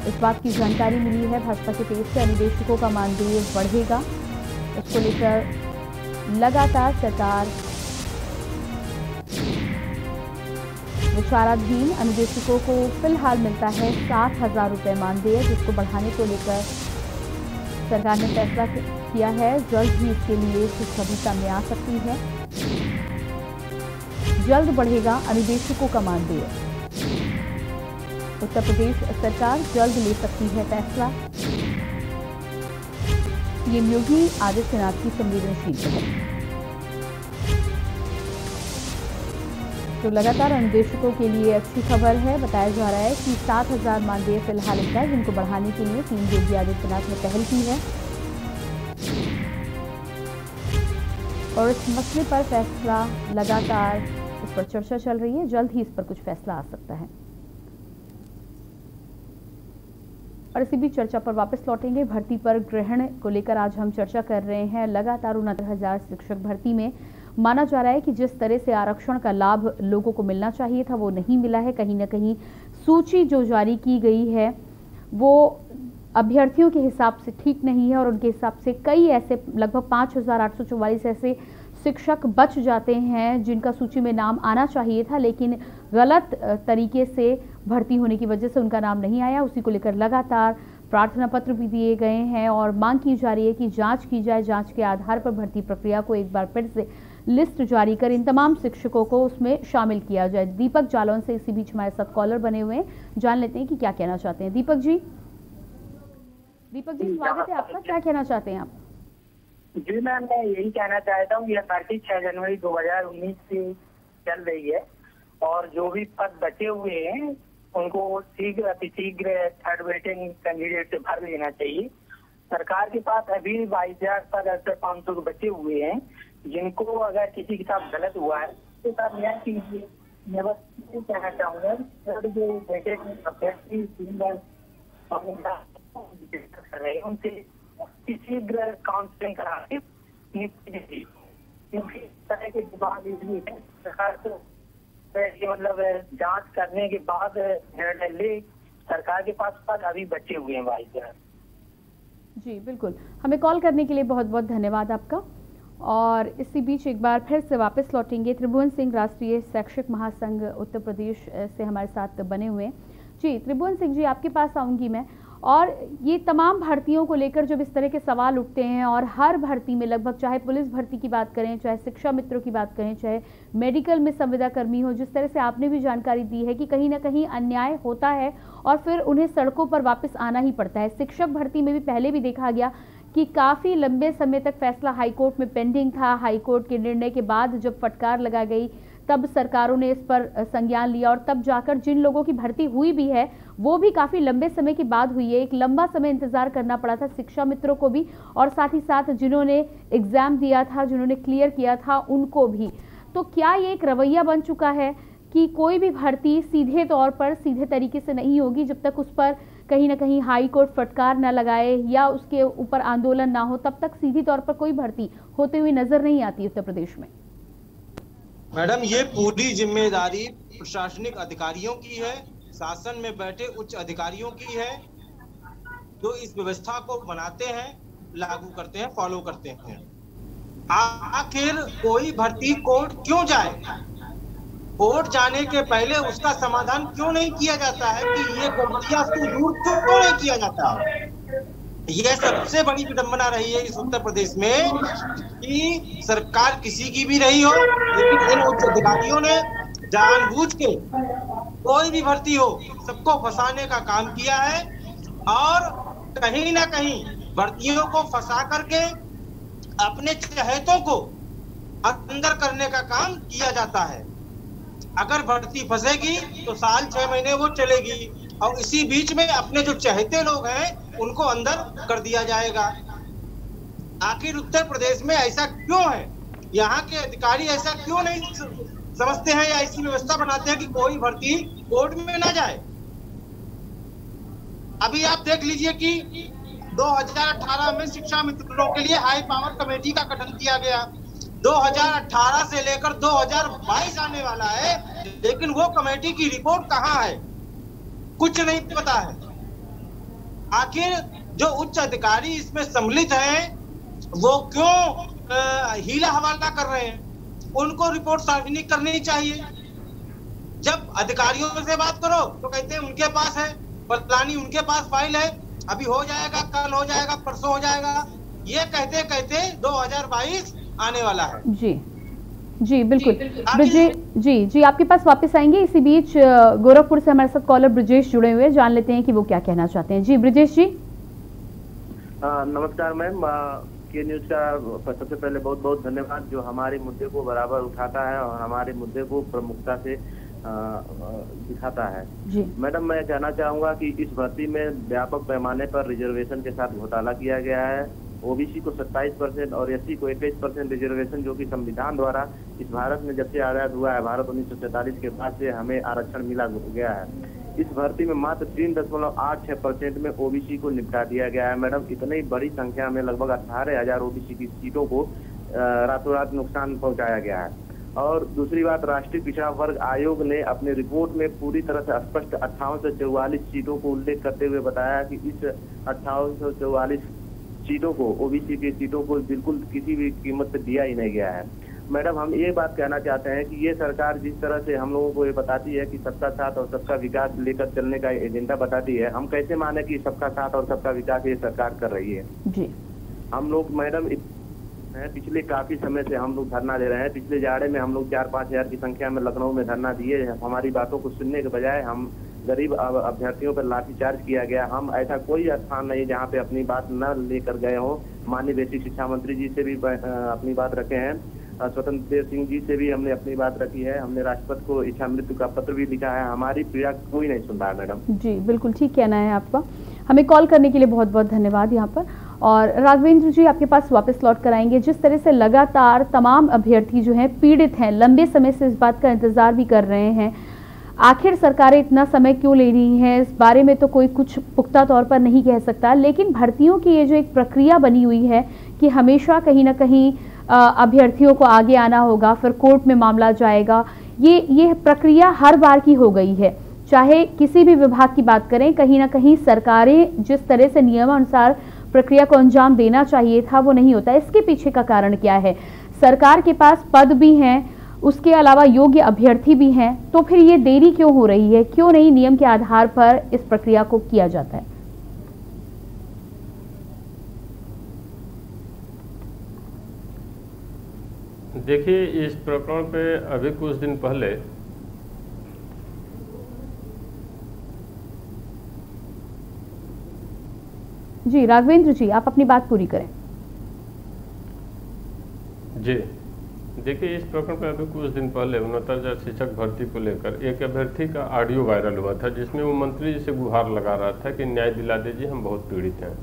इस बात की जानकारी मिली है भाजपा के पेज से। अनुदेशकों का मानदेय बढ़ेगा, इसको लेकर लगातार सरकार विचाराधीन। अनुदेशकों को फिलहाल मिलता है 7,000 रुपये मानदेय, जिसको बढ़ाने को लेकर सरकार ने फैसला किया है। जल्द ही इसके लिए खुशखबरी सामने आ सकती है। जल्द बढ़ेगा अनुदेशकों का मानदेय। उत्तर प्रदेश सरकार जल्द ले सकती है फैसला। सीएम योगी आदित्यनाथ की संवेदनशील पहल। तो लगातार अनुदेशकों के लिए अच्छी खबर है। बताया जा रहा है कि 7,000 मानदेय फिलहाल इतना है, जिनको बढ़ाने के लिए सीएम योगी आदित्यनाथ ने पहल की है और इस मसले पर फैसला लगातार इस पर चर्चा चल रही है। जल्द ही इस पर कुछ फैसला आ सकता है। और इसी बीच चर्चा पर वापस लौटेंगे। भर्ती पर ग्रहण को लेकर आज हम चर्चा कर रहे हैं। लगातार 69,000 शिक्षक भर्ती में माना जा रहा है कि जिस तरह से आरक्षण का लाभ लोगों को मिलना चाहिए था वो नहीं मिला है। कहीं ना कहीं सूची जो जारी की गई है वो अभ्यर्थियों के हिसाब से ठीक नहीं है और उनके हिसाब से कई ऐसे लगभग 5,844 ऐसे शिक्षक बच जाते हैं जिनका सूची में नाम आना चाहिए था, लेकिन गलत तरीके से भर्ती होने की वजह से उनका नाम नहीं आया। उसी को लेकर लगातार प्रार्थना पत्र भी दिए गए हैं और मांग की जा रही है कि जांच की जाए। जांच के आधार पर भर्ती प्रक्रिया को एक बार फिर से लिस्ट जारी कर इन तमाम शिक्षकों को उसमें शामिल किया जाए। दीपक जालौन से इसी बीच हमारे साथ कॉलर बने हुए हैं, जान लेते हैं कि क्या कहना चाहते हैं। दीपक जी स्वागत है आपका, क्या कहना चाहते हैं आप? जी मैम, मैं यही कहना चाहता हूँ, यह भर्ती 6 जनवरी 2019 से चल रही है और जो भी पद बचे हुए हैं उनको अतिशीघ्र थर्ड वेटिंग कैंडिडेट से भर लेना चाहिए। सरकार के पास अभी 22,000 पद 500 बचे हुए हैं, जिनको अगर किसी के साथ गलत हुआ है तो साथ न्याय कीजिए। मैं बस ये कहना चाहूँगा जो वेटेड अभ्यर्थी उनसे शीघ्र काउंसलिंग करा के क्योंकि इस तरह के विवाद इसलिए है सरकार को मतलब जांच करने के बाद निर्णय ले। सरकार के पास पद अभी बचे हुए हैं 22,000। जी बिल्कुल, हमें कॉल करने के लिए बहुत बहुत धन्यवाद आपका। और इसी बीच एक बार फिर से वापस लौटेंगे। त्रिभुवन सिंह राष्ट्रीय शैक्षिक महासंघ उत्तर प्रदेश से हमारे साथ बने हुए हैं। जी त्रिभुवन सिंह जी, आपके पास आऊँगी मैं। और ये तमाम भर्तियों को लेकर जब इस तरह के सवाल उठते हैं और हर भर्ती में लगभग, चाहे पुलिस भर्ती की बात करें, चाहे शिक्षा मित्रों की बात करें, चाहे मेडिकल में संविदा कर्मी हो, जिस तरह से आपने भी जानकारी दी है कि कहीं ना कहीं अन्याय होता है और फिर उन्हें सड़कों पर वापस आना ही पड़ता है। शिक्षक भर्ती में भी पहले भी देखा गया कि काफ़ी लंबे समय तक फैसला हाईकोर्ट में पेंडिंग था। हाईकोर्ट के निर्णय के बाद जब फटकार लगा गई तब सरकारों ने इस पर संज्ञान लिया और तब जाकर जिन लोगों की भर्ती हुई भी है वो भी काफ़ी लंबे समय के बाद हुई है। एक लंबा समय इंतजार करना पड़ा था शिक्षा मित्रों को भी और साथ ही साथ जिन्होंने एग्जाम दिया था, जिन्होंने क्लियर किया था, उनको भी। तो क्या ये एक रवैया बन चुका है कि कोई भी भर्ती सीधे तौर पर, सीधे तरीके से नहीं होगी जब तक उस पर कहीं ना कहीं हाई कोर्ट फटकार न लगाए या उसके ऊपर आंदोलन ना हो, तब तक सीधी तौर पर कोई भर्ती होते हुए नजर नहीं आती उत्तर प्रदेश में? मैडम, ये पूरी जिम्मेदारी प्रशासनिक अधिकारियों की है, शासन में बैठे उच्च अधिकारियों की है, जो इस व्यवस्था को बनाते हैं, लागू करते हैं, फॉलो करते हैं। आखिर कोई भर्ती कोर्ट क्यों जाए? कोर्ट जाने के पहले उसका समाधान क्यों नहीं किया जाता है कि ये गलतियां दूर क्यों नहीं किया जाता? ये सबसे बड़ी विडंबना रही है इस उत्तर प्रदेश में कि सरकार किसी की भी रही हो, लेकिन इन उच्च अधिकारियों ने जानबूझ के कोई भी भर्ती हो सबको फंसाने का काम किया है और कहीं ना कहीं भर्तियों को फंसा करके अपने चहेतों को अंदर करने का काम किया जाता है। अगर भर्ती फंसेगी तो साल 6 महीने वो चलेगी, और इसी बीच में अपने जो चहेते लोग हैं उनको अंदर कर दिया जाएगा। आखिर उत्तर प्रदेश में ऐसा क्यों है? यहाँ के अधिकारी ऐसा क्यों नहीं समझते हैं या ऐसी व्यवस्था बनाते हैं कि कोई भर्ती कोर्ट में ना जाए? अभी आप देख लीजिए कि 2018 में शिक्षा मित्रों के लिए हाई पावर कमेटी का गठन किया गया। 2018 से लेकर 2022 आने वाला है, लेकिन वो कमेटी की रिपोर्ट कहाँ है? कुछ नहीं पता है। आखिर जो उच्च अधिकारी इसमें सम्मिलित हैं वो क्यों हीला हवाला कर रहे हैं? उनको रिपोर्ट सार्वजनिक करनी चाहिए। जब अधिकारियों से बात करो तो कहते हैं उनके पास है, फलानी उनके पास फाइल है, अभी हो जाएगा, कल हो जाएगा, परसों हो जाएगा। ये कहते कहते 2022 आने वाला है। जी जी बिल्कुल। ब्रजेश जी आपके पास वापस आएंगे। इसी बीच गोरखपुर से हमारे साथ कॉलर ब्रजेश जुड़े हुए, जान लेते हैं कि वो क्या कहना चाहते हैं। जी ब्रजेश जी। नमस्कार मैम, के न्यूज का सबसे पहले बहुत बहुत धन्यवाद जो हमारे मुद्दे को बराबर उठाता है और हमारे मुद्दे को प्रमुखता से दिखाता है। जी मैडम, मैं कहना चाहूंगा कि इस भर्ती में व्यापक पैमाने पर रिजर्वेशन के साथ घोटाला किया गया है। ओबीसी को 27% और एससी को 21% रिजर्वेशन, जो कि संविधान द्वारा इस भारत में जब से आजाद हुआ है, भारत 1947 के बाद से हमें आरक्षण मिला गया है। इस भर्ती में मात्र 3.86% में ओबीसी को निपटा दिया गया है। मैडम, इतनी बड़ी संख्या में लगभग 18,000 ओबीसी की सीटों को रातों रात नुकसान पहुंचाया गया है। और दूसरी बात, राष्ट्रीय पिछड़ा वर्ग आयोग ने अपनी रिपोर्ट में पूरी तरह से स्पष्ट 5844 सीटों को उल्लेख करते हुए बताया कि इस 5844 सीटों को, ओबीसी की सीटों को बिल्कुल किसी भी कीमत पे दिया ही नहीं गया है। मैडम, हम ये बात कहना चाहते हैं कि ये सरकार जिस तरह से हम लोगों को ये बताती है कि सबका साथ और सबका विकास लेकर चलने का एजेंडा बताती है, हम कैसे माने कि सबका साथ और सबका विकास ये सरकार कर रही है? जी हम लोग मैडम पिछले काफी समय से हम लोग धरना दे रहे हैं। पिछले जाड़े में हम लोग 4-5 हजार की संख्या में लखनऊ में धरना दिए। हमारी बातों को सुनने के बजाय हम गरीब अभ्यर्थियों पर लाठीचार्ज किया गया। हम ऐसा कोई स्थान नहीं जहाँ पे अपनी बात न लेकर गए हों। माननीय बेसिक शिक्षा मंत्री जी से भी अपनी बात रखे हैं, स्वतंत्र देव सिंह जी से भी हमने अपनी बात रखी है, हमने राष्ट्रपति को इच्छा मृत्यु का पत्र भी लिखा है। हमारी पीड़ा कोई नहीं सुन रहा है मैडम। जी बिल्कुल ठीक कहना है आपका। हमें कॉल करने के लिए बहुत बहुत धन्यवाद यहाँ पर। और राघवेंद्र जी आपके पास वापस लौट कर आएंगे। जिस तरह से लगातार तमाम अभ्यर्थी जो हैं पीड़ित हैं, लंबे समय से इस बात का इंतजार भी कर रहे हैं, आखिर सरकारें इतना समय क्यों ले रही हैं, इस बारे में तो कोई कुछ पुख्ता तौर पर नहीं कह सकता। लेकिन भर्तियों की ये जो एक प्रक्रिया बनी हुई है कि हमेशा कहीं ना कहीं अभ्यर्थियों को आगे आना होगा, फिर कोर्ट में मामला जाएगा, ये प्रक्रिया हर बार की हो गई है। चाहे किसी भी विभाग की बात करें, कहीं ना कहीं सरकारें जिस तरह से नियमानुसार प्रक्रिया को अंजाम देना चाहिए था वो नहीं होता। इसके पीछे का कारण क्या है? सरकार के पास पद भी हैं, उसके अलावा योग्य अभ्यर्थी भी हैं, तो फिर ये देरी क्यों हो रही है? क्यों नहीं नियम के आधार पर इस प्रक्रिया को किया जाता है? देखिए, इस प्रकरण पे अभी कुछ दिन पहले जी राघवेंद्र जी आप अपनी बात पूरी करें। जी देखिए, इस प्रकरण पर अभी कुछ दिन पहले 69,000 शिक्षक भर्ती को लेकर एक अभ्यर्थी का ऑडियो वायरल हुआ था, जिसमें वो मंत्री जी से गुहार लगा रहा था कि न्याय दिला दीजिए, हम बहुत पीड़ित हैं।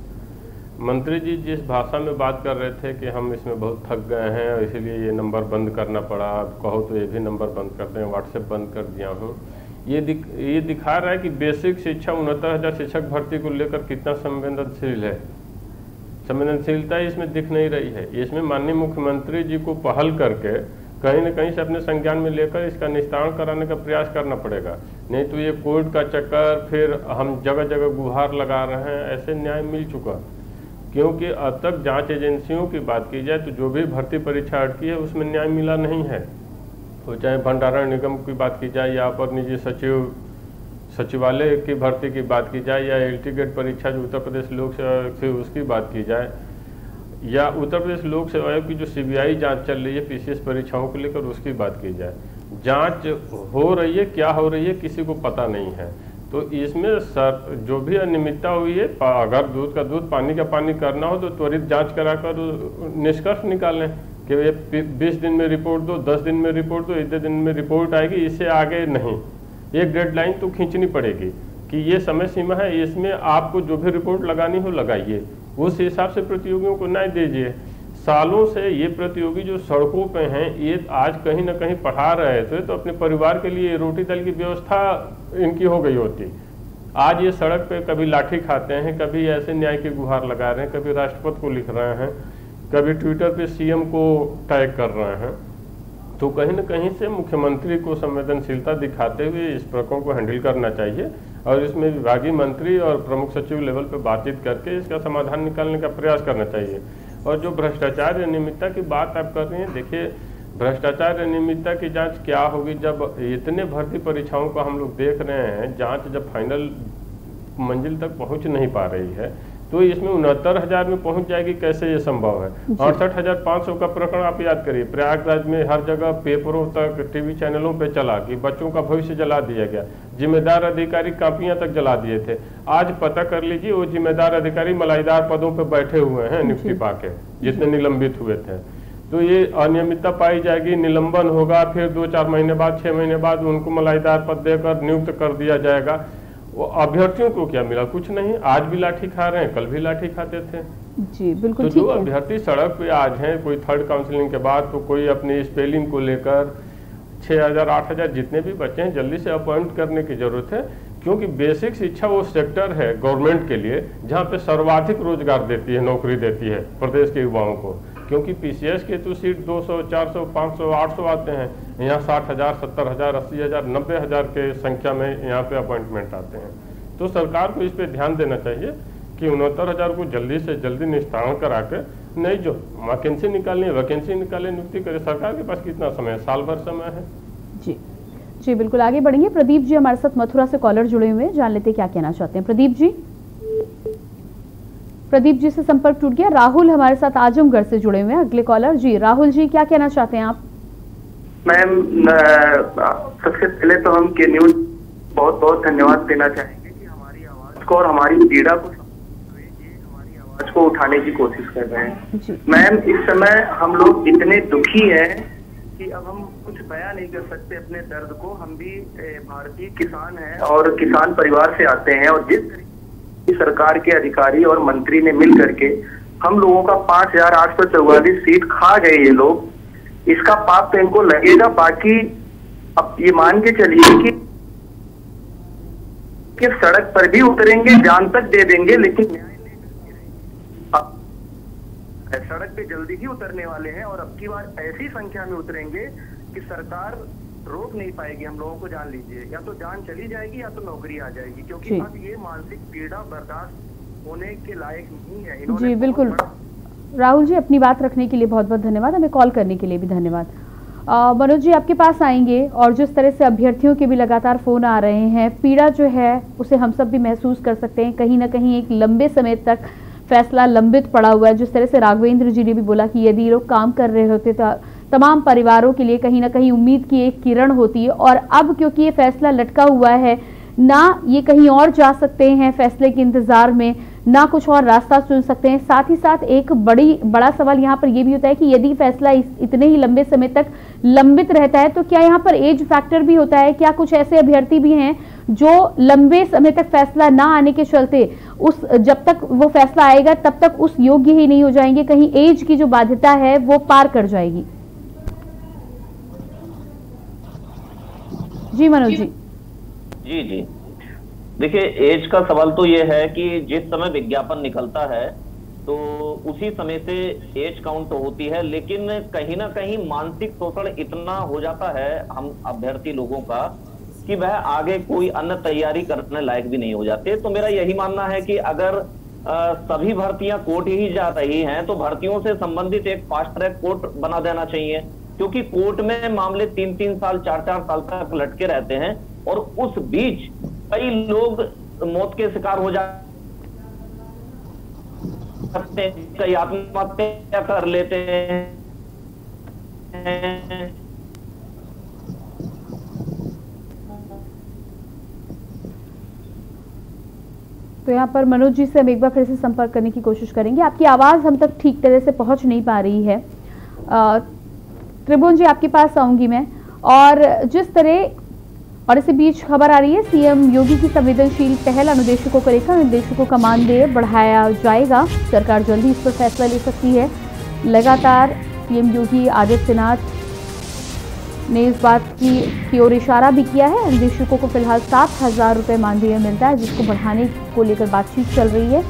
मंत्री जी जिस भाषा में बात कर रहे थे कि हम इसमें बहुत थक गए हैं, इसीलिए ये नंबर बंद करना पड़ा, आप कहो तो ये भी नंबर बंद कर दें, व्हाट्सएप बंद कर दिया हूँ, ये दिखा रहा है कि बेसिक शिक्षा 69,000 शिक्षक भर्ती को लेकर कितना संवेदनशील है। संवेदनशीलता इसमें दिख नहीं रही है। इसमें माननीय मुख्यमंत्री जी को पहल करके कहीं न कहीं से अपने संज्ञान में लेकर इसका निस्तारण कराने का प्रयास करना पड़ेगा, नहीं तो ये कोर्ट का चक्कर, फिर हम जगह जगह गुहार लगा रहे हैं, ऐसे न्याय मिल चुका। क्योंकि अब तक जांच एजेंसियों की बात की जाए तो जो भी भर्ती परीक्षा अटकी है उसमें न्याय मिला नहीं है। तो चाहे भंडारण निगम की बात की जाए या अपर निजी सचिवालय की भर्ती की बात की जाए या एलटीगेट परीक्षा जो उत्तर प्रदेश लोक सेवा से उसकी बात की जाए या उत्तर प्रदेश लोक सेवा आयोग की जो सीबीआई जांच चल रही है पीसीएस परीक्षाओं को लेकर उसकी बात की जाए, जांच हो रही है, क्या हो रही है किसी को पता नहीं है। तो इसमें जो भी अनियमितता हुई है, अगर दूध का दूध पानी का पानी करना हो तो त्वरित जांच कराकर निष्कर्ष निकाल लें कि ये 20 दिन में रिपोर्ट दो, 10 दिन में रिपोर्ट दो, इतने दिन में रिपोर्ट आएगी, इससे आगे नहीं। एक डेडलाइन तो खींचनी पड़ेगी। कि ये समय सीमा है, इसमें आपको जो भी रिपोर्ट लगानी हो लगाइए, उस हिसाब से प्रतियोगियों को न्याय दीजिए। सालों से ये प्रतियोगी जो सड़कों पे हैं, ये आज कहीं ना कहीं पढ़ा रहे थे तो अपने परिवार के लिए रोटी दाल की व्यवस्था इनकी हो गई होती। आज ये सड़क पे कभी लाठी खाते हैं, कभी ऐसे न्याय की गुहार लगा रहे हैं, कभी राष्ट्रपति को लिख रहे हैं, कभी ट्विटर पे सीएम को टैग कर रहे हैं। तो कहीं ना कहीं से मुख्यमंत्री को संवेदनशीलता दिखाते हुए इस प्रकरण को हैंडल करना चाहिए और इसमें विभागीय मंत्री और प्रमुख सचिव लेवल पर बातचीत करके इसका समाधान निकालने का प्रयास करना चाहिए। और जो भ्रष्टाचार या नियमितता की बात आप कर रही हैं, देखिए भ्रष्टाचार या नियमितता की जांच क्या होगी जब इतने भर्ती परीक्षाओं को हम लोग देख रहे हैं, जांच जब फाइनल मंजिल तक पहुंच नहीं पा रही है तो इसमें 69,000 में पहुंच जाएगी, कैसे ये संभव है। 68,500 का प्रकरण आप याद करिए, प्रयागराज में हर जगह पेपरों तक टीवी चैनलों पे चला कि बच्चों का भविष्य जला दिया गया, जिम्मेदार अधिकारी कापियां तक जला दिए थे। आज पता कर लीजिए वो जिम्मेदार अधिकारी मलाईदार पदों पे बैठे हुए हैं नियुक्ति पाके, जितने निलंबित हुए थे। तो ये अनियमितता पाई जाएगी, निलंबन होगा, फिर 2-4 महीने बाद 6 महीने बाद उनको मलाईदार पद देकर नियुक्त कर दिया जाएगा। वो अभ्यर्थियों को क्या मिला? कुछ नहीं। आज भी लाठी खा रहे हैं, कल भी लाठी खाते थे। जी बिल्कुल। तो जो अभ्यर्थी सड़क पे आज हैं, कोई थर्ड काउंसलिंग के बाद तो कोई अपनी स्पेलिंग को लेकर 6,000 8,000 जितने भी बच्चे हैं जल्दी से अपॉइंट करने की जरूरत है, क्योंकि बेसिक शिक्षा वो सेक्टर है गवर्नमेंट के लिए जहाँ पे सर्वाधिक रोजगार देती है, नौकरी देती है प्रदेश के युवाओं को। क्योंकि पीसीएस के तो सीट 200, 400, 500, 800 आते हैं, यहाँ 60,000, 70,000, 80,000, 90,000 के संख्या में यहाँ पे अपॉइंटमेंट आते हैं। तो सरकार को इस पे ध्यान देना चाहिए कि 69,000 को जल्दी से जल्दी निस्तारण करा के, नहीं जो वैकेंसी निकालनी है वैकेंसी निकाले, नियुक्ति करे। सरकार के पास कितना समय है? साल भर समय है। जी जी बिल्कुल, आगे बढ़ेंगे। प्रदीप जी हमारे साथ मथुरा से कॉलर जुड़े हुए हैं, जान लेते क्या कहना चाहते हैं। प्रदीप जी से संपर्क टूट गया। राहुल हमारे साथ आजमगढ़ से जुड़े हुए हैं, अगले कॉलर। जी राहुल जी, क्या कहना चाहते हैं आप? मैम, सबसे पहले तो हम के न्यूज बहुत बहुत धन्यवाद देना चाहेंगे कि हमारी आवाज को और हमारी पीड़ा को हमारी आवाज को उठाने की कोशिश कर रहे हैं। मैम, इस समय हम लोग इतने दुखी हैं कि अब हम कुछ बयां नहीं कर सकते अपने दर्द को। हम भी भारतीय किसान हैं और किसान परिवार से आते हैं, और जिस तरीके सरकार के अधिकारी और मंत्री ने मिल करके हम लोगों का 5,844 सीट खा गए ये लोग, इसका पाप तो इनको लगेगा। बाकी अब ये मान के चलिए कि सड़क पर भी उतरेंगे, जान तक दे देंगे, लेकिन न्याय सड़क पे जल्दी ही उतरने वाले हैं। और अब की बार ऐसी संख्या में उतरेंगे कि सरकार रोक नहीं पाएगी हम लोगों को। जान लीजिए, या तो जान चली जाएगी या तो नौकरी आ जाएगी, क्योंकि अब ये मानसिक पीड़ा बर्दाश्त होने के लायक नहीं है। जी बिल्कुल राहुल जी, अपनी बात रखने के लिए बहुत बहुत धन्यवाद, हमें कॉल करने के लिए भी धन्यवाद। मनोज जी आपके पास आएंगे, और जिस तरह से अभ्यर्थियों के भी लगातार फोन आ रहे हैं, पीड़ा जो है उसे हम सब भी महसूस कर सकते हैं। कहीं ना कहीं एक लंबे समय तक फैसला लंबित पड़ा हुआ है। जिस तरह से राघवेंद्र जी ने भी बोला कि यदि लोग काम कर रहे होते तो तमाम परिवारों के लिए कहीं ना कहीं उम्मीद की एक किरण होती है, और अब क्योंकि ये फैसला लटका हुआ है, ना ये कहीं और जा सकते हैं फैसले के इंतजार में, ना कुछ और रास्ता चुन सकते हैं। साथ ही साथ एक बड़ा सवाल यहाँ पर यह भी होता है कि यदि फैसला इतने ही लंबे समय तक लंबित रहता है तो क्या यहाँ पर एज फैक्टर भी होता है? क्या कुछ ऐसे अभ्यर्थी भी हैं जो लंबे समय तक फैसला ना आने के चलते जब तक वो फैसला आएगा तब तक उस योग्य ही नहीं हो जाएंगे, कहीं एज की जो बाध्यता है वो पार कर जाएगी? जी मनोज जी। जी देखिए, एज का सवाल तो ये है कि जिस समय विज्ञापन निकलता है तो उसी समय से एज काउंट होती है, लेकिन कहीं ना कहीं मानसिक शोषण इतना हो जाता है हम अभ्यर्थी लोगों का कि वह आगे कोई अन्य तैयारी करने लायक भी नहीं हो जाते। तो मेरा यही मानना है कि अगर सभी भर्तियां कोर्ट ही जा रही हैं तो भर्तियों से संबंधित एक फास्ट ट्रैक कोर्ट बना देना चाहिए, क्योंकि कोर्ट में मामले 3-3 साल 4-4 साल तक लटके रहते हैं, और उस बीच कई लोग मौत के शिकार हो जाते हैं, कई आत्महत्या कर लेते हैं। तो यहाँ पर मनोज जी से हम एक बार फिर से संपर्क करने की कोशिश करेंगे। आपकी आवाज हम तक ठीक तरह से पहुंच नहीं पा रही है। त्रिभुवन जी आपके पास आऊंगी मैं। और जिस तरह और इसी बीच खबर आ रही है, सीएम योगी की संवेदनशील पहल अनुदेशकों को लेकर। अनुदेशकों का मानदेय बढ़ाया जाएगा, सरकार जल्द ही इस पर फैसला ले सकती है। लगातार सीएम योगी आदित्यनाथ ने इस बात की ओर इशारा भी किया है। अनुदेशकों को फिलहाल 7,000 रुपये मानदेय मिलता है, जिसको बढ़ाने को लेकर बातचीत चल रही है।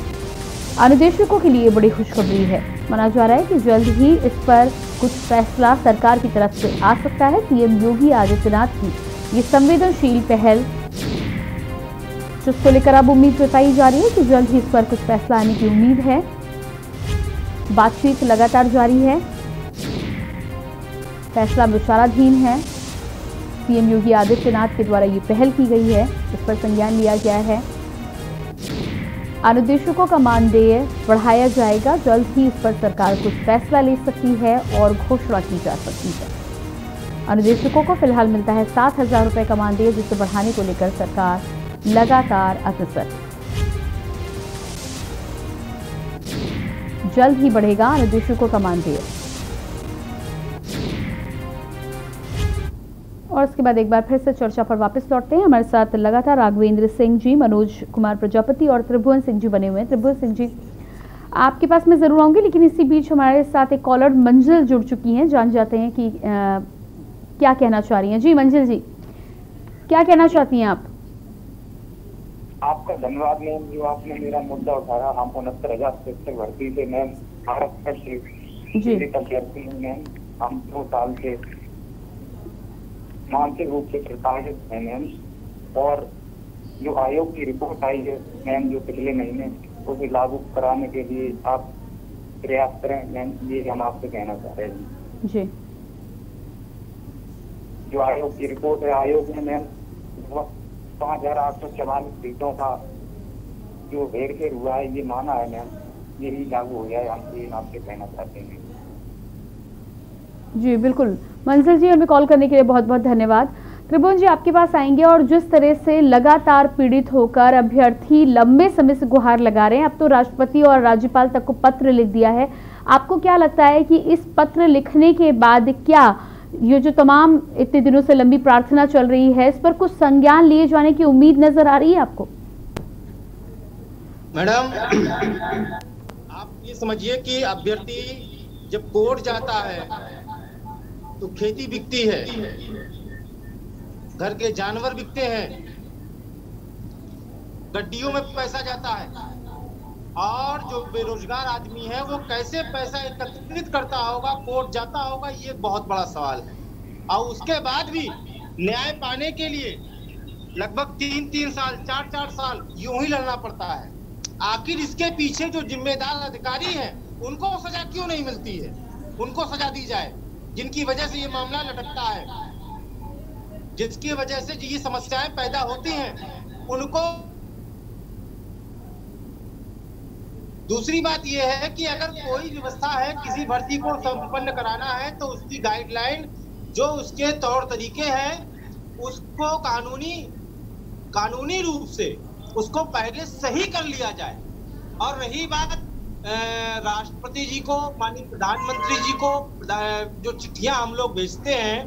अनुदेशकों के लिए बड़ी खुशखबरी है। माना जा रहा है कि जल्द ही इस पर कुछ फैसला सरकार की तरफ से आ सकता है। सीएम योगी आदित्यनाथ की ये संवेदनशील पहल, जिसको लेकर अब उम्मीद जताई जा रही है कि जल्द ही इस पर कुछ फैसला आने की उम्मीद है। बातचीत लगातार जारी है, फैसला विचाराधीन है। सीएम योगी आदित्यनाथ के द्वारा ये पहल की गई है, इस पर संज्ञान लिया गया है। अनुदेशकों का मानदेय बढ़ाया जाएगा, जल्द ही इस पर सरकार कुछ फैसला ले सकती है और घोषणा की जा सकती है। अनुदेशकों को फिलहाल मिलता है 7,000 रुपये का मानदेय, जिसे बढ़ाने को लेकर सरकार लगातार अग्रसर। जल्द ही बढ़ेगा अनुदेशकों का मानदेय। और उसके बाद एक बार फिर से चर्चा पर वापस लौटते हैं। हमारे साथ लगातार राघवेंद्र सिंह जी, मनोज कुमार प्रजापति और त्रिभुवन सिंह जी बने हुए हैं। त्रिभुवन सिंह जी, आपके पास मैं जरूर आऊंगी, लेकिन इसी बीच हमारे साथ एक कॉलर मंजिल जुड़ चुकी हैं। जान जाते हैं कि क्या कहना चाह रही हैं। जी मंजिल जी, क्या कहना चाहती हैं आप? आपका धन्यवाद मैम, जो आपने मेरा मुद्दा उठाया। हम 69,000 शिक्षक भर्ती से मैम महाराष्ट्र से अभ्यर्थी हूँ मैम। हम 2 साल से मानसिक रूप से प्रताड़ित है मैम, और जो आयोग की रिपोर्ट आई है मैम जो पिछले महीने, उसे लागू कराने के लिए आप प्रयास करें मैम, ये हम आपसे कहना चाह रहे हैं जी। जो आयोग की रिपोर्ट है, आयोग ने मैम 5,844 सीटों का जो हेरफेर हुआ है ये माना है मैम, यही लागू हो जाए, हम ये आपसे कहना चाहते हैं जी। बिल्कुल मंजिल जी, हमें कॉल करने के लिए बहुत बहुत धन्यवाद। त्रिभुवन जी, आपके पास आएंगे। और जिस तरह से लगातार पीड़ित होकर अभ्यर्थी लंबे समय से गुहार लगा रहे हैं, अब तो राष्ट्रपति और राज्यपाल तक को पत्र लिख दिया है। आपको क्या लगता है कि इस पत्र लिखने के बाद क्या ये जो तमाम इतने दिनों से लंबी प्रार्थना चल रही है, इस पर कुछ संज्ञान लिए जाने की उम्मीद नजर आ रही है आपको? मैडम, आप ये समझिए कि अभ्यर्थी जब कोर्ट जाता है तो खेती बिकती है, घर के जानवर बिकते हैं, गड्डियों में पैसा जाता है, और जो बेरोजगार आदमी है वो कैसे पैसा एकत्रित करता होगा, कोर्ट जाता होगा, ये बहुत बड़ा सवाल है। और उसके बाद भी न्याय पाने के लिए लगभग 3-3 साल 4-4 साल यूं ही लड़ना पड़ता है। आखिर इसके पीछे जो जिम्मेदार अधिकारी हैं उनको सजा क्यों नहीं मिलती है? उनको सजा दी जाए, जिनकी वजह से ये मामला लटकता है, जिसकी वजह से ये समस्याएं पैदा होती हैं उनको। दूसरी बात यह है कि अगर कोई व्यवस्था है किसी भर्ती को संपन्न कराना है तो उसकी गाइडलाइन, जो उसके तौर तरीके हैं, उसको कानूनी रूप से उसको पहले सही कर लिया जाए। और रही बात राष्ट्रपति जी को, माननीय प्रधानमंत्री जी को जो चिट्ठियां हम लोग भेजते हैं,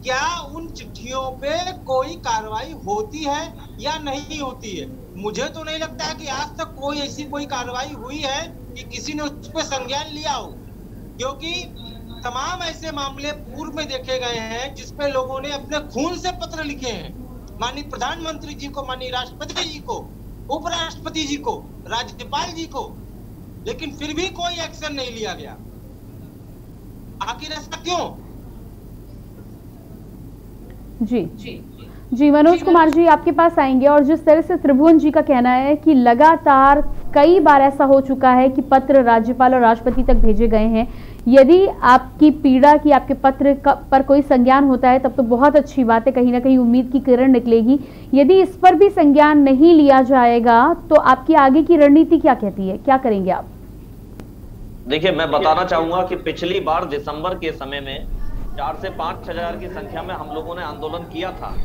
क्या उन चिट्ठियों पे कोई कार्रवाई होती है या नहीं होती है? मुझे तो नहीं लगता है कि आज तक कोई ऐसी कोई कार्रवाई हुई है कि किसी ने उस पर संज्ञान लिया हो, क्योंकि तमाम ऐसे मामले पूर्व में देखे गए हैं जिसपे लोगों ने अपने खून से पत्र लिखे हैं माननीय प्रधानमंत्री जी को, माननीय राष्ट्रपति जी को, उपराष्ट्रपति जी को, राज्यपाल जी को, लेकिन फिर भी कोई एक्शन नहीं लिया गया। आखिर ऐसा क्यों? जी मनोज कुमार जी, आपके पास आएंगे। और जिस तरह से त्रिभुवन जी का कहना है कि लगातार कई बार ऐसा हो चुका है कि पत्र राज्यपाल और राष्ट्रपति तक भेजे गए हैं, यदि आपकी पीड़ा की आपके पत्र पर कोई संज्ञान होता है तब तो बहुत अच्छी बात है, कहीं ना कहीं उम्मीद की किरण निकलेगी। यदि इस पर भी संज्ञान नहीं लिया जाएगा तो आपकी आगे की रणनीति क्या कहती है, क्या करेंगे आप? देखिए, मैं बताना चाहूंगा कि पिछली बार दिसंबर के समय में 4 से 5 हजार की संख्या में हम लोगों ने आंदोलन किया था,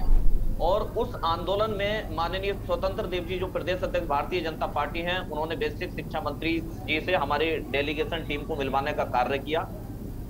और उस आंदोलन में माननीय स्वतंत्र देव जी जो प्रदेश अध्यक्ष भारतीय जनता पार्टी हैं, उन्होंने बेसिक शिक्षा मंत्री जी से हमारे डेलीगेशन टीम को मिलवाने का कार्य किया।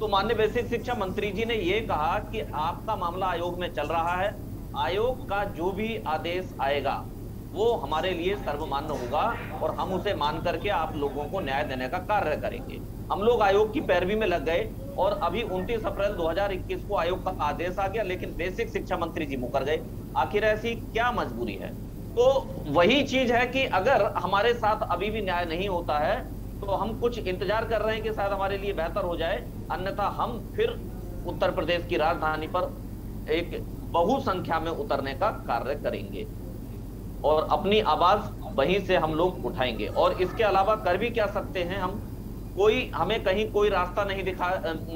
तो माननीय बेसिक शिक्षा मंत्री जी ने ये कहा कि आपका मामला आयोग में चल रहा है, आयोग का जो भी आदेश आएगा वो हमारे लिए सर्वमान्य होगा और हम उसे मान करके आप लोगों को न्याय देने का कार्य करेंगे। हम लोग आयोग की पैरवी में लग गए और अभी 29 अप्रैल 2021 को आयोग का आदेश आ गया, लेकिन बेसिक शिक्षा मंत्री जी मुकर गए। आखिर ऐसी क्या मजबूरी है? तो वही चीज है कि अगर हमारे साथ अभी भी न्याय नहीं होता है तो हम कुछ इंतजार कर रहे हैं कि शायद हमारे लिए बेहतर हो जाए, अन्यथा हम फिर उत्तर प्रदेश की राजधानी पर एक बहुसंख्या में उतरने का कार्य करेंगे और अपनी आवाज वहीं से हम लोग उठाएंगे। और इसके अलावा कर भी क्या सकते हैं हम? हमें कहीं कोई रास्ता नहीं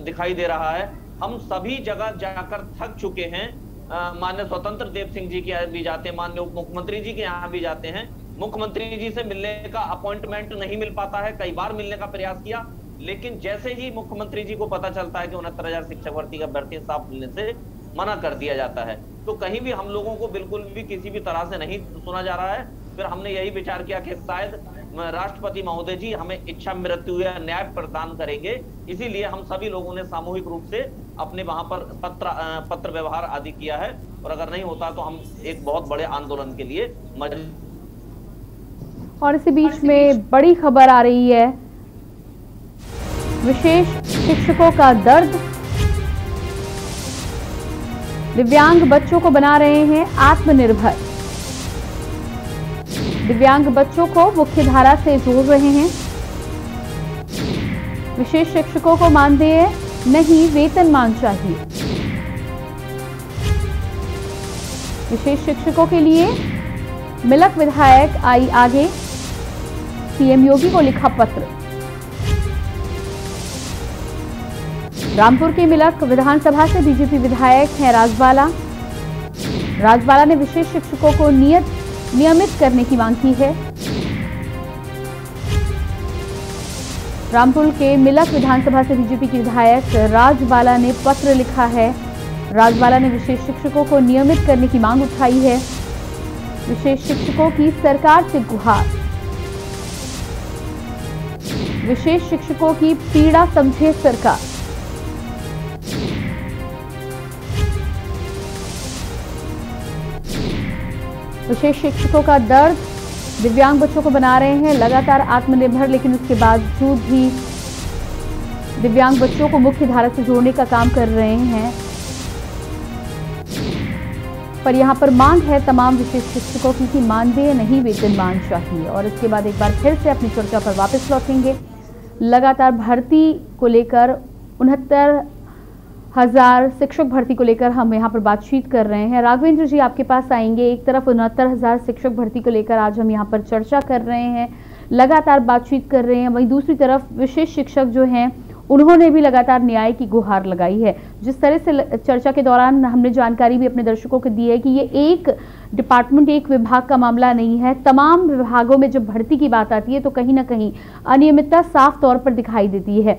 दिखाई दे रहा है। हम सभी जगह जाकर थक चुके हैं। माननीय स्वतंत्र देव सिंह जी के यहाँ भी जाते हैं, माननीय उप मुख्यमंत्री जी के यहाँ भी जाते हैं। मुख्यमंत्री जी से मिलने का अपॉइंटमेंट नहीं मिल पाता है, कई बार मिलने का प्रयास किया, लेकिन जैसे ही मुख्यमंत्री जी को पता चलता है कि 69,000 शिक्षक भर्ती का भर्ती साफ मिलने से मना कर दिया जाता है, तो कहीं भी हम लोगों को बिल्कुल भी किसी भी तरह से नहीं सुना जा रहा है। फिर हमने यही विचार किया कि शायद राष्ट्रपति महोदय जी हमें इच्छा मृत्यु या न्याय प्रदान करेंगे, इसीलिए हम सभी लोगों ने सामूहिक रूप से अपने वहां पर पत्र व्यवहार आदि किया है और अगर नहीं होता तो हम एक बहुत बड़े आंदोलन के लिए और इसी बीच में बड़ी खबर आ रही है, विशेष शिक्षकों का दर्द, दिव्यांग बच्चों को बना रहे हैं आत्मनिर्भर। दिव्यांग बच्चों को मुख्य धारा से जोड़ रहे हैं। विशेष शिक्षकों को मानदेय नहीं, वेतनमान चाहिए। विशेष शिक्षकों के लिए मिलक विधायक आई आगे, सीएम योगी को लिखा पत्र। रामपुर के मिलक विधानसभा से बीजेपी विधायक हैं राजबाला। राजबाला ने विशेष शिक्षकों को नियमित करने की मांग की है। रामपुर के मिलक विधानसभा से बीजेपी के विधायक राजबाला ने पत्र लिखा है। राजबाला ने विशेष शिक्षकों को नियमित करने की मांग उठाई है। विशेष शिक्षकों की सरकार से गुहार। विशेष शिक्षकों की पीड़ा समझे सरकार। विशेष शिक्षकों का दर्द, दिव्यांग बच्चों को बना रहे हैं लगातार आत्मनिर्भर, लेकिन उसके बावजूद भी दिव्यांग बच्चों को मुख्य धारा से जोड़ने का काम कर रहे हैं। पर यहां पर मांग है तमाम विशेष शिक्षकों की कि मानदेय नहीं, वेतनमान चाहिए। और इसके बाद एक बार फिर से अपनी चर्चा पर वापस लौटेंगे। लगातार भर्ती को लेकर 69,000 शिक्षक भर्ती को लेकर हम यहाँ पर बातचीत कर रहे हैं। राघवेंद्र जी आपके पास आएंगे। एक तरफ 69,000 शिक्षक भर्ती को लेकर आज हम यहाँ पर चर्चा कर रहे हैं, लगातार बातचीत कर रहे हैं। वहीं दूसरी तरफ विशेष शिक्षक जो हैं उन्होंने भी लगातार न्याय की गुहार लगाई है। जिस तरह से चर्चा के दौरान हमने जानकारी भी अपने दर्शकों को दी है कि ये एक डिपार्टमेंट, एक विभाग का मामला नहीं है। तमाम विभागों में जब भर्ती की बात आती है तो कहीं ना कहीं अनियमितता साफ तौर पर दिखाई देती है।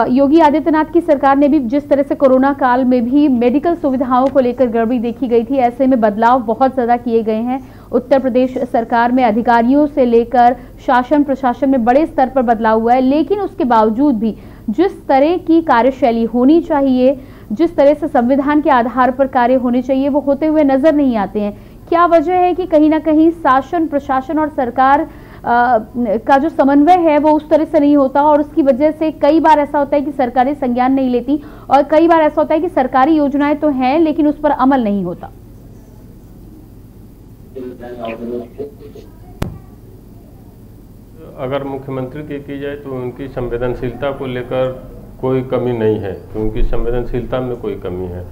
योगी आदित्यनाथ की सरकार ने भी जिस तरह से कोरोना काल में भी मेडिकल सुविधाओं को लेकर गड़बड़ी देखी गई थी, ऐसे में बदलाव बहुत ज़्यादा किए गए हैं। उत्तर प्रदेश सरकार में अधिकारियों से लेकर शासन प्रशासन में बड़े स्तर पर बदलाव हुआ है, लेकिन उसके बावजूद भी जिस तरह की कार्यशैली होनी चाहिए, जिस तरह से संविधान के आधार पर कार्य होने चाहिए, वो होते हुए नजर नहीं आते हैं। क्या वजह है कि कहीं ना कहीं शासन प्रशासन और सरकार का जो समन्वय है वो उस तरह से नहीं होता, और उसकी वजह से कई बार ऐसा होता है कि सरकारें संज्ञान नहीं लेती, और कई बार ऐसा होता है कि सरकारी योजनाएं तो हैं लेकिन उस पर अमल नहीं होता। अगर मुख्यमंत्री की जाए तो उनकी संवेदनशीलता को लेकर कोई कमी नहीं है, तो उनकी संवेदनशीलता में कोई कमी है।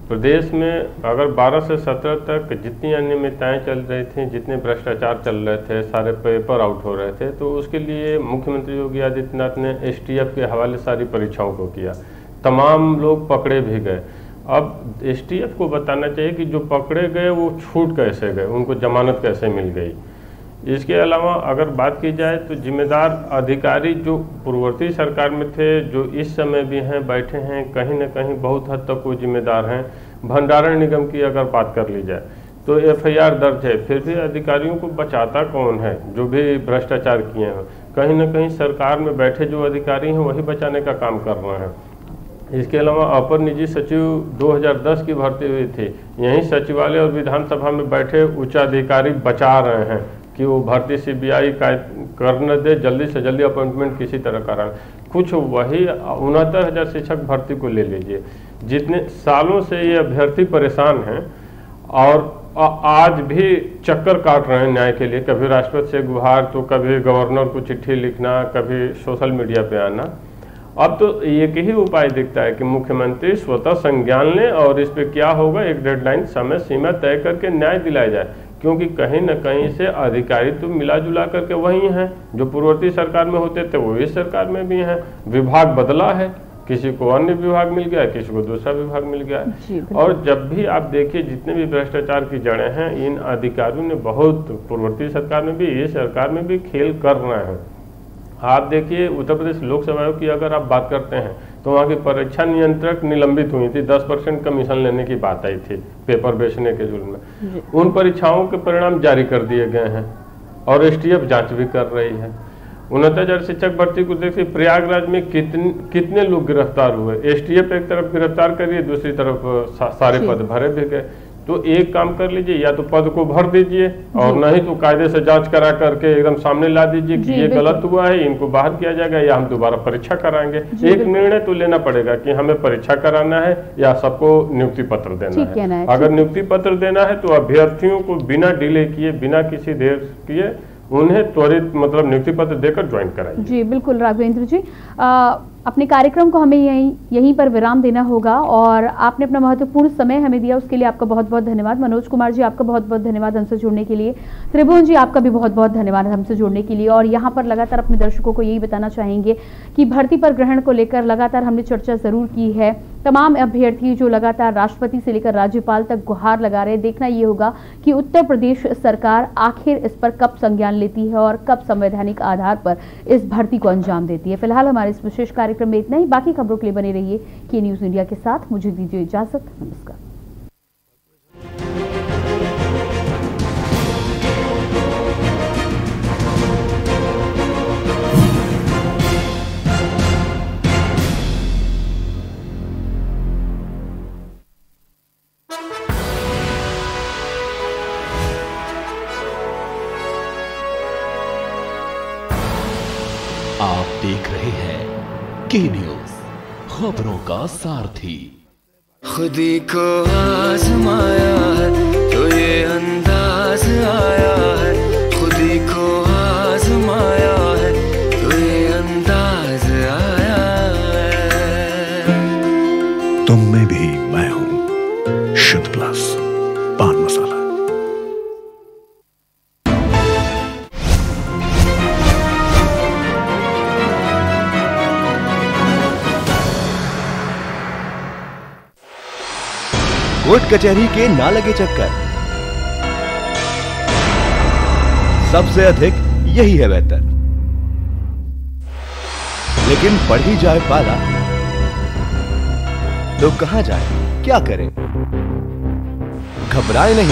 प्रदेश में अगर 12 से 17 तक जितनी अनियमितताएं चल रही थी, जितने भ्रष्टाचार चल रहे थे, सारे पेपर आउट हो रहे थे, तो उसके लिए मुख्यमंत्री योगी आदित्यनाथ ने STF के हवाले सारी परीक्षाओं को किया। तमाम लोग पकड़े भी गए। अब STF को बताना चाहिए कि जो पकड़े गए वो छूट कैसे गए, उनको जमानत कैसे मिल गई। इसके अलावा अगर बात की जाए तो जिम्मेदार अधिकारी जो पूर्ववर्ती सरकार में थे, जो इस समय भी हैं, बैठे हैं, कहीं न कहीं बहुत हद तक वो जिम्मेदार हैं। भंडारण निगम की अगर बात कर ली जाए तो FIR दर्ज है, फिर भी अधिकारियों को बचाता कौन है? जो भी भ्रष्टाचार किए हैं, कहीं न कहीं सरकार में बैठे जो अधिकारी हैं वही बचाने का काम कर रहे हैं। इसके अलावा अपर निजी सचिव 2010 की भर्ती हुई थी। यहीं सचिवालय और विधानसभा में बैठे उच्चाधिकारी बचा रहे हैं कि वो भर्ती CBI करने दे, जल्दी से जल्दी अपॉइंटमेंट किसी तरह करा। कुछ वही 69,000 शिक्षक भर्ती को ले लीजिए, जितने सालों से ये अभ्यर्थी परेशान हैं और आज भी चक्कर काट रहे हैं न्याय के लिए। कभी राष्ट्रपति से गुहार, तो कभी गवर्नर को चिट्ठी लिखना, कभी सोशल मीडिया पे आना। अब तो एक ही उपाय दिखता है कि मुख्यमंत्री स्वतः संज्ञान लें और इस पे क्या होगा, एक डेडलाइन समय सीमा तय करके न्याय दिलाया जाए। क्योंकि कहीं न कहीं से अधिकारी तो मिला जुला करके वही हैं जो पूर्ववर्ती सरकार में होते थे, वो इस सरकार में भी हैं। विभाग बदला है, किसी को अन्य विभाग मिल गया, किसी को दूसरा विभाग मिल गया। और जब भी आप देखिए जितने भी भ्रष्टाचार की जड़ें हैं, इन अधिकारियों ने बहुत पूर्ववर्ती सरकार में भी, ये सरकार में भी खेल कर रहे हैं। आप देखिए उत्तर प्रदेश लोकसभा आयोग की अगर आप बात करते हैं तो वहाँ की परीक्षा नियंत्रक निलंबित हुई थी, 10% कमीशन लेने की बात आई थी पेपर बेचने के जुर्म में। उन परीक्षाओं के परिणाम जारी कर दिए गए हैं और STF जांच भी कर रही है। 69,000 शिक्षक भर्ती को देखिए, प्रयागराज में कितने लोग गिरफ्तार हुए। STF एक तरफ गिरफ्तार करिए, दूसरी तरफ सारे पद भरे भी गए। तो एक काम कर लीजिए, या तो पद को भर दीजिए और नहीं तो कायदे से जांच करा करके एकदम सामने ला दीजिए कि ये गलत हुआ है, इनको बाहर किया जाएगा या हम दोबारा परीक्षा कराएंगे। एक निर्णय तो लेना पड़ेगा कि हमें परीक्षा कराना है या सबको नियुक्ति पत्र देना है। अगर नियुक्ति पत्र देना है तो अभ्यर्थियों को बिना डिले किए, बिना किसी देर किए उन्हें त्वरित मतलब नियुक्ति पत्र देकर ज्वाइन कराइए। जी बिल्कुल राघवेंद्र जी, अपने कार्यक्रम को हमें यहीं पर विराम देना होगा और आपने अपना महत्वपूर्ण समय हमें दिया, उसके लिए आपका बहुत बहुत धन्यवाद। मनोज कुमार जी, आपका बहुत बहुत धन्यवाद हमसे जुड़ने के लिए। त्रिभुवन जी, आपका भी बहुत बहुत धन्यवाद हमसे जुड़ने के लिए। और यहाँ पर लगातार अपने दर्शकों को यही बताना चाहेंगे कि भर्ती पर ग्रहण को लेकर लगातार हमने चर्चा जरूर की है। तमाम अभ्यर्थी जो लगातार राष्ट्रपति से लेकर राज्यपाल तक गुहार लगा रहे हैं, देखना ये होगा कि उत्तर प्रदेश सरकार आखिर इस पर कब संज्ञान लेती है और कब संवैधानिक आधार पर इस भर्ती को अंजाम देती है। फिलहाल हमारे इस विशेष कार्यक्रम में इतना ही। बाकी खबरों के लिए बने रहिए के न्यूज इंडिया के साथ। मुझे दीजिए इजाजत, नमस्कार। आप देख रहे हैं के न्यूज, खबरों का सारथी। खुदी को आजमाया है तो ये अंदाज आया है, खुदी को आजमाया है तो ये अंदाज आया है। तुम में भी मैं हूं, शुद्ध प्लस पान मसाला। कोर्ट कचहरी के ना लगे चक्कर, सबसे अधिक यही है बेहतर। लेकिन बढ़ ही जाए पाला तो कहां जाए, क्या करें? घबराए नहीं,